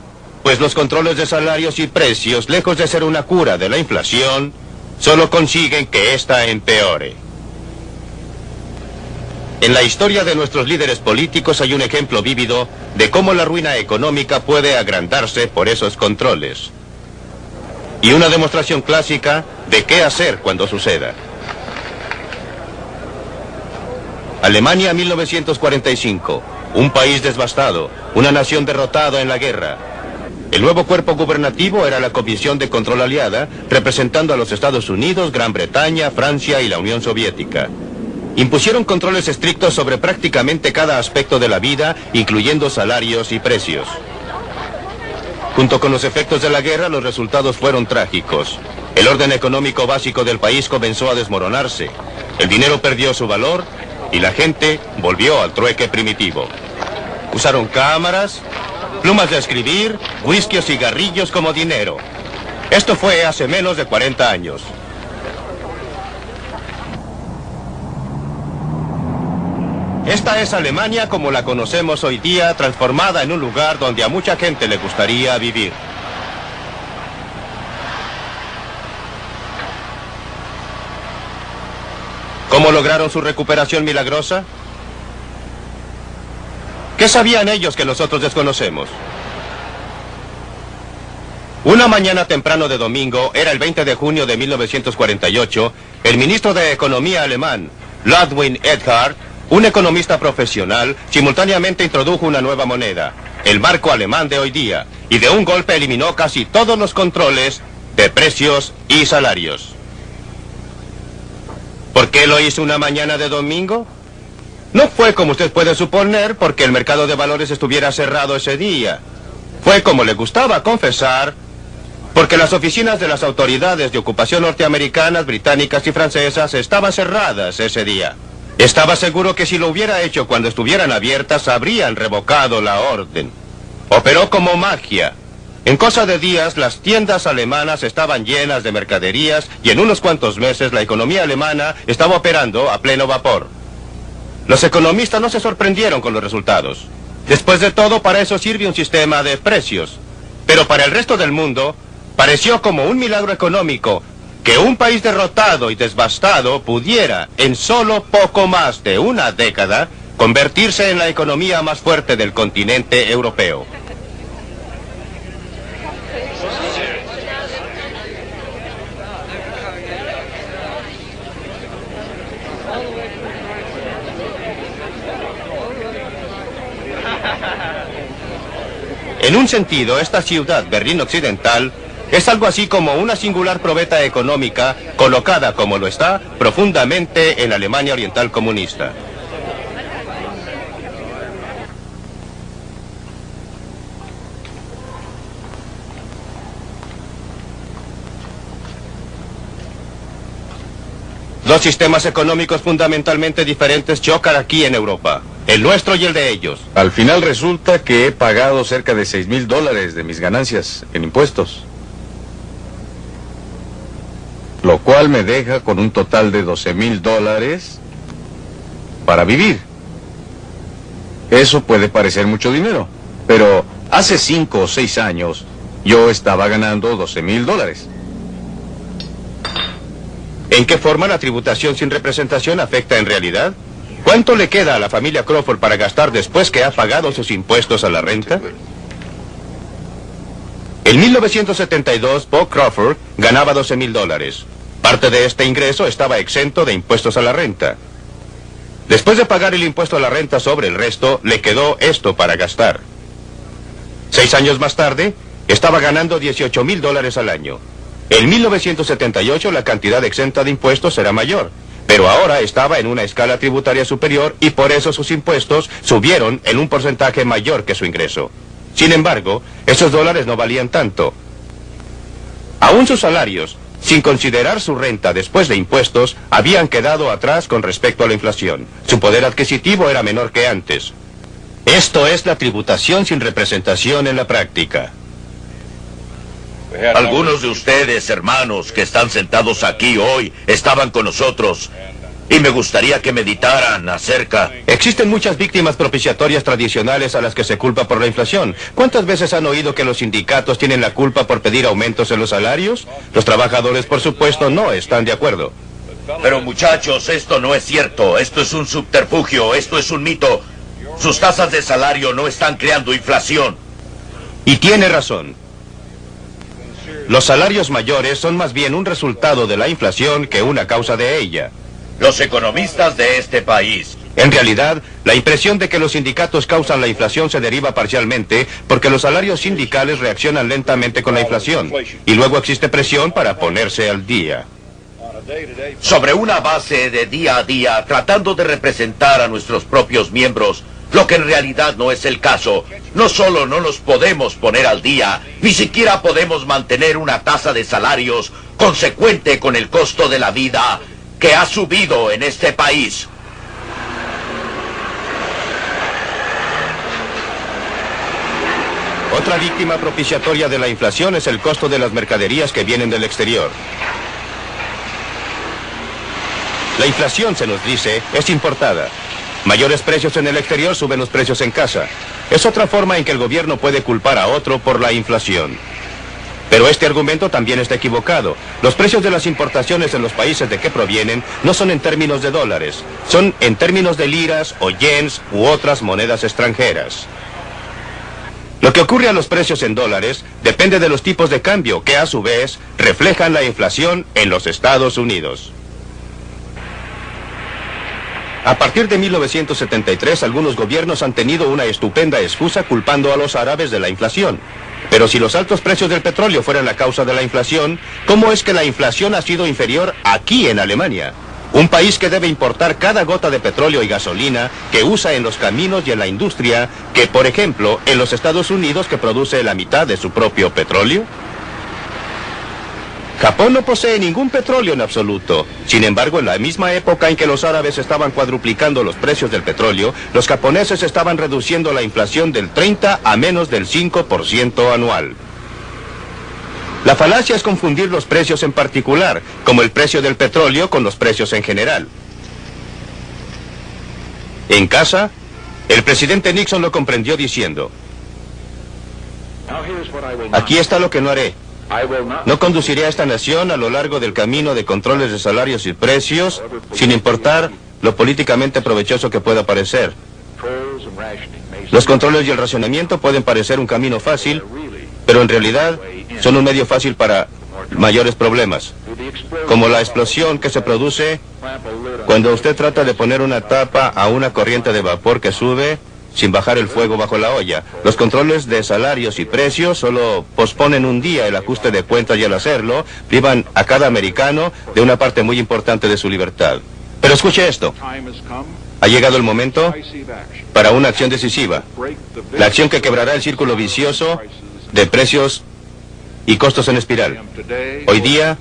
pues los controles de salarios y precios, lejos de ser una cura de la inflación, solo consiguen que ésta empeore. En la historia de nuestros líderes políticos hay un ejemplo vívido de cómo la ruina económica puede agrandarse por esos controles. Y una demostración clásica de qué hacer cuando suceda. Alemania 1945, un país devastado, una nación derrotada en la guerra. El nuevo cuerpo gubernativo era la Comisión de Control Aliada, representando a los Estados Unidos, Gran Bretaña, Francia y la Unión Soviética. Impusieron controles estrictos sobre prácticamente cada aspecto de la vida, incluyendo salarios y precios. Junto con los efectos de la guerra, los resultados fueron trágicos. El orden económico básico del país comenzó a desmoronarse. El dinero perdió su valor y la gente volvió al trueque primitivo. Usaron cámaras, plumas de escribir, whisky o cigarrillos como dinero. Esto fue hace menos de 40 años. Esta es Alemania como la conocemos hoy día, transformada en un lugar donde a mucha gente le gustaría vivir. ¿Cómo lograron su recuperación milagrosa? ¿Qué sabían ellos que nosotros desconocemos? Una mañana temprano de domingo, era el 20 de junio de 1948, el ministro de Economía alemán, Ludwig Erhard, un economista profesional, simultáneamente introdujo una nueva moneda, el marco alemán de hoy día, y de un golpe eliminó casi todos los controles de precios y salarios. ¿Por qué lo hizo una mañana de domingo? No fue como usted puede suponer porque el mercado de valores estuviera cerrado ese día. Fue como le gustaba confesar, porque las oficinas de las autoridades de ocupación norteamericanas, británicas y francesas estaban cerradas ese día. Estaba seguro que si lo hubiera hecho cuando estuvieran abiertas, habrían revocado la orden. Operó como magia. En cosa de días, las tiendas alemanas estaban llenas de mercaderías y en unos cuantos meses la economía alemana estaba operando a pleno vapor. Los economistas no se sorprendieron con los resultados. Después de todo, para eso sirve un sistema de precios. Pero para el resto del mundo, pareció como un milagro económico que un país derrotado y devastado pudiera, en solo poco más de una década, convertirse en la economía más fuerte del continente europeo. En un sentido, esta ciudad, Berlín Occidental, es algo así como una singular probeta económica colocada, como lo está, profundamente en Alemania Oriental comunista. Dos sistemas económicos fundamentalmente diferentes chocan aquí en Europa, el nuestro y el de ellos. Al final resulta que he pagado cerca de $6,000 de mis ganancias en impuestos. Lo cual me deja con un total de $12,000 para vivir. Eso puede parecer mucho dinero, pero hace 5 o 6 años yo estaba ganando $12,000. ¿En qué forma la tributación sin representación afecta en realidad? ¿Cuánto le queda a la familia Crawford para gastar después que ha pagado sus impuestos a la renta? En 1972, Bob Crawford ganaba $12,000. Parte de este ingreso estaba exento de impuestos a la renta. Después de pagar el impuesto a la renta sobre el resto, le quedó esto para gastar. 6 años más tarde, estaba ganando $18,000 al año. En 1978 la cantidad exenta de impuestos era mayor, pero ahora estaba en una escala tributaria superior y por eso sus impuestos subieron en un porcentaje mayor que su ingreso. Sin embargo, esos dólares no valían tanto. Aún sus salarios, sin considerar su renta después de impuestos, habían quedado atrás con respecto a la inflación. Su poder adquisitivo era menor que antes. Esto es la tributación sin representación en la práctica. Algunos de ustedes, hermanos, que están sentados aquí hoy, estaban con nosotros. Y me gustaría que meditaran acerca... Existen muchas víctimas propiciatorias tradicionales a las que se culpa por la inflación. ¿Cuántas veces han oído que los sindicatos tienen la culpa por pedir aumentos en los salarios? Los trabajadores, por supuesto, no están de acuerdo. Pero muchachos, esto no es cierto. Esto es un subterfugio, esto es un mito. Sus tasas de salario no están creando inflación. Y tiene razón. Los salarios mayores son más bien un resultado de la inflación que una causa de ella. Los economistas de este país. En realidad, la impresión de que los sindicatos causan la inflación se deriva parcialmente porque los salarios sindicales reaccionan lentamente con la inflación. Y luego existe presión para ponerse al día. Sobre una base de día a día, tratando de representar a nuestros propios miembros, lo que en realidad no es el caso. No solo no nos podemos poner al día, ni siquiera podemos mantener una tasa de salarios consecuente con el costo de la vida que ha subido en este país. Otra víctima propiciatoria de la inflación es el costo de las mercaderías que vienen del exterior. La inflación, se nos dice, es importada. Mayores precios en el exterior suben los precios en casa. Es otra forma en que el gobierno puede culpar a otro por la inflación. Pero este argumento también está equivocado. Los precios de las importaciones en los países de que provienen no son en términos de dólares, son en términos de liras o yens u otras monedas extranjeras. Lo que ocurre a los precios en dólares depende de los tipos de cambio que a su vez reflejan la inflación en los Estados Unidos. A partir de 1973, algunos gobiernos han tenido una estupenda excusa culpando a los árabes de la inflación. Pero si los altos precios del petróleo fueran la causa de la inflación, ¿cómo es que la inflación ha sido inferior aquí en Alemania? Un país que debe importar cada gota de petróleo y gasolina que usa en los caminos y en la industria, que por ejemplo, en los Estados Unidos que produce la mitad de su propio petróleo. Japón no posee ningún petróleo en absoluto. Sin embargo, en la misma época en que los árabes estaban cuadruplicando los precios del petróleo, los japoneses estaban reduciendo la inflación del 30 a menos del 5% anual. La falacia es confundir los precios en particular, como el precio del petróleo con los precios en general. En casa, el presidente Nixon lo comprendió diciendo: aquí está lo que no haré. No conduciré a esta nación a lo largo del camino de controles de salarios y precios, sin importar lo políticamente provechoso que pueda parecer. Los controles y el racionamiento pueden parecer un camino fácil, pero en realidad son un medio fácil para mayores problemas, como la explosión que se produce cuando usted trata de poner una tapa a una corriente de vapor que sube sin bajar el fuego bajo la olla. Los controles de salarios y precios solo posponen un día el ajuste de cuentas y al hacerlo privan a cada americano de una parte muy importante de su libertad. Pero escuche esto. Ha llegado el momento para una acción decisiva. La acción que quebrará el círculo vicioso de precios y costos en espiral. Hoy día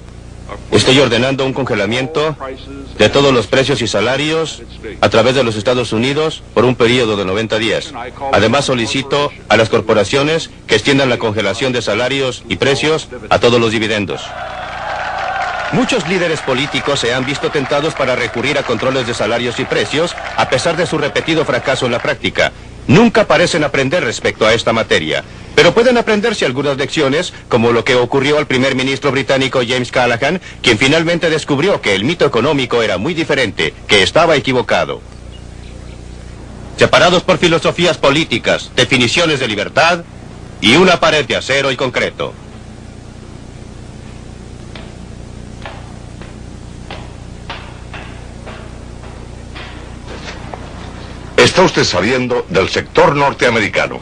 estoy ordenando un congelamiento de todos los precios y salarios a través de los Estados Unidos por un periodo de 90 días. Además solicito a las corporaciones que extiendan la congelación de salarios y precios a todos los dividendos. Muchos líderes políticos se han visto tentados para recurrir a controles de salarios y precios a pesar de su repetido fracaso en la práctica. Nunca parecen aprender respecto a esta materia, pero pueden aprenderse algunas lecciones, como lo que ocurrió al primer ministro británico James Callaghan, quien finalmente descubrió que el mito económico era muy diferente, que estaba equivocado. Separados por filosofías políticas, definiciones de libertad y una pared de acero y concreto. Está usted saliendo del sector norteamericano.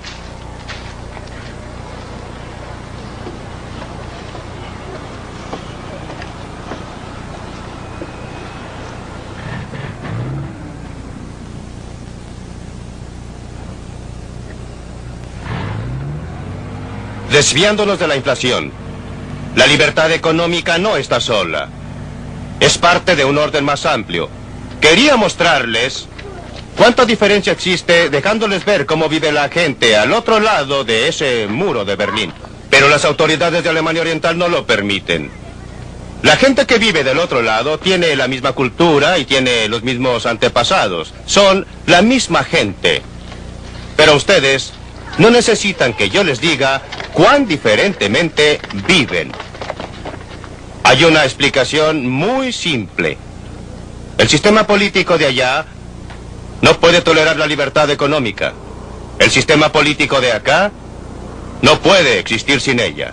Desviándonos de la inflación. La libertad económica no está sola. Es parte de un orden más amplio. Quería mostrarles cuánta diferencia existe dejándoles ver cómo vive la gente al otro lado de ese muro de Berlín. Pero las autoridades de Alemania Oriental no lo permiten. La gente que vive del otro lado tiene la misma cultura y tiene los mismos antepasados. Son la misma gente. Pero ustedes no necesitan que yo les diga cuán diferentemente viven. Hay una explicación muy simple. El sistema político de allá no puede tolerar la libertad económica. El sistema político de acá no puede existir sin ella.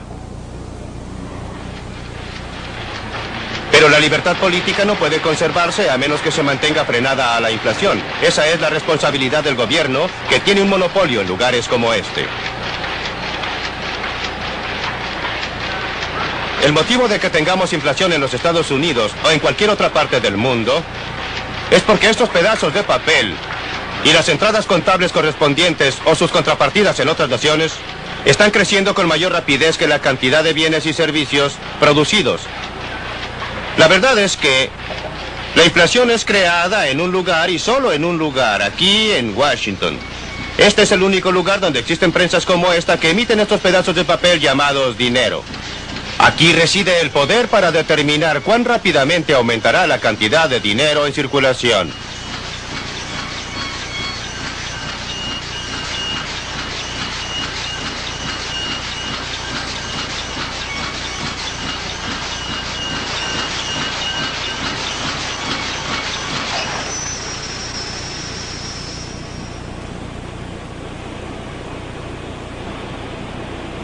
Pero la libertad política no puede conservarse a menos que se mantenga frenada a la inflación. Esa es la responsabilidad del gobierno, que tiene un monopolio en lugares como este. El motivo de que tengamos inflación en los Estados Unidos o en cualquier otra parte del mundo es porque estos pedazos de papel y las entradas contables correspondientes o sus contrapartidas en otras naciones están creciendo con mayor rapidez que la cantidad de bienes y servicios producidos. La verdad es que la inflación es creada en un lugar y solo en un lugar, aquí en Washington. Este es el único lugar donde existen prensas como esta que emiten estos pedazos de papel llamados dinero. Aquí reside el poder para determinar cuán rápidamente aumentará la cantidad de dinero en circulación.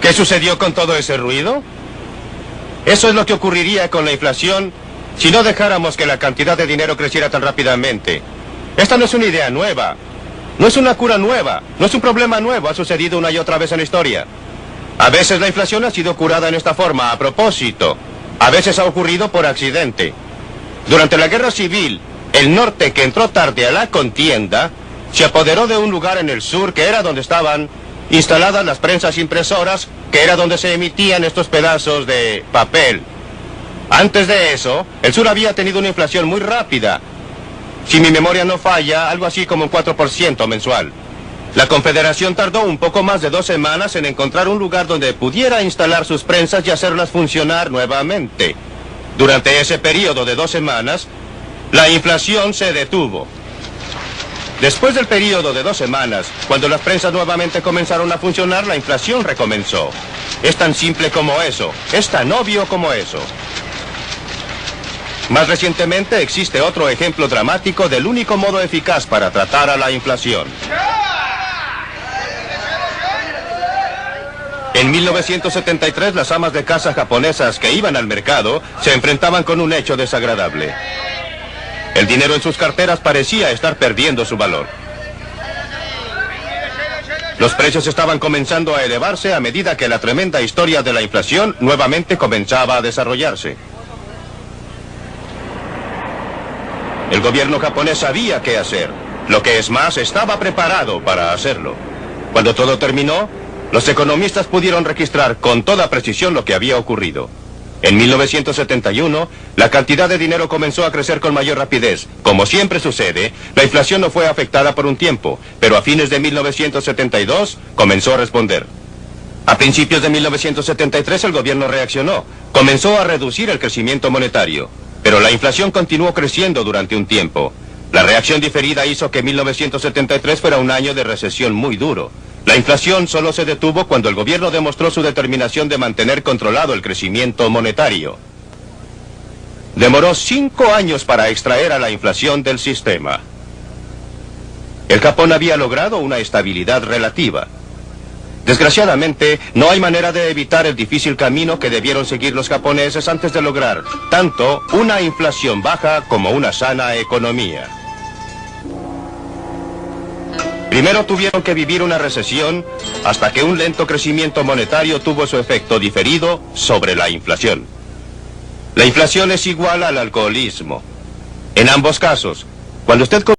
¿Qué sucedió con todo ese ruido? Eso es lo que ocurriría con la inflación si no dejáramos que la cantidad de dinero creciera tan rápidamente. Esta no es una idea nueva, no es una cura nueva, no es un problema nuevo, ha sucedido una y otra vez en la historia. A veces la inflación ha sido curada en esta forma, a propósito. A veces ha ocurrido por accidente. Durante la Guerra Civil, el norte, que entró tarde a la contienda, se apoderó de un lugar en el sur que era donde estaban instaladas las prensas impresoras, que era donde se emitían estos pedazos de papel. Antes de eso, el sur había tenido una inflación muy rápida. Si mi memoria no falla, algo así como un 4% mensual. La Confederación tardó un poco más de 2 semanas en encontrar un lugar donde pudiera instalar sus prensas y hacerlas funcionar nuevamente. Durante ese periodo de 2 semanas, la inflación se detuvo. Después del periodo de 2 semanas, cuando las prensas nuevamente comenzaron a funcionar, la inflación recomenzó. Es tan simple como eso, es tan obvio como eso. Más recientemente existe otro ejemplo dramático del único modo eficaz para tratar a la inflación. En 1973, las amas de casa japonesas que iban al mercado se enfrentaban con un hecho desagradable. El dinero en sus carteras parecía estar perdiendo su valor. Los precios estaban comenzando a elevarse a medida que la tremenda historia de la inflación nuevamente comenzaba a desarrollarse. El gobierno japonés sabía qué hacer. Lo que es más, estaba preparado para hacerlo. Cuando todo terminó, los economistas pudieron registrar con toda precisión lo que había ocurrido. En 1971, la cantidad de dinero comenzó a crecer con mayor rapidez. Como siempre sucede, la inflación no fue afectada por un tiempo, pero a fines de 1972 comenzó a responder. A principios de 1973 el gobierno reaccionó. Comenzó a reducir el crecimiento monetario, pero la inflación continuó creciendo durante un tiempo. La reacción diferida hizo que 1973 fuera un año de recesión muy duro. La inflación solo se detuvo cuando el gobierno demostró su determinación de mantener controlado el crecimiento monetario. Demoró 5 años para extraer a la inflación del sistema. El Japón había logrado una estabilidad relativa. Desgraciadamente, no hay manera de evitar el difícil camino que debieron seguir los japoneses antes de lograr tanto una inflación baja como una sana economía. Primero tuvieron que vivir una recesión hasta que un lento crecimiento monetario tuvo su efecto diferido sobre la inflación. La inflación es igual al alcoholismo. En ambos casos, cuando usted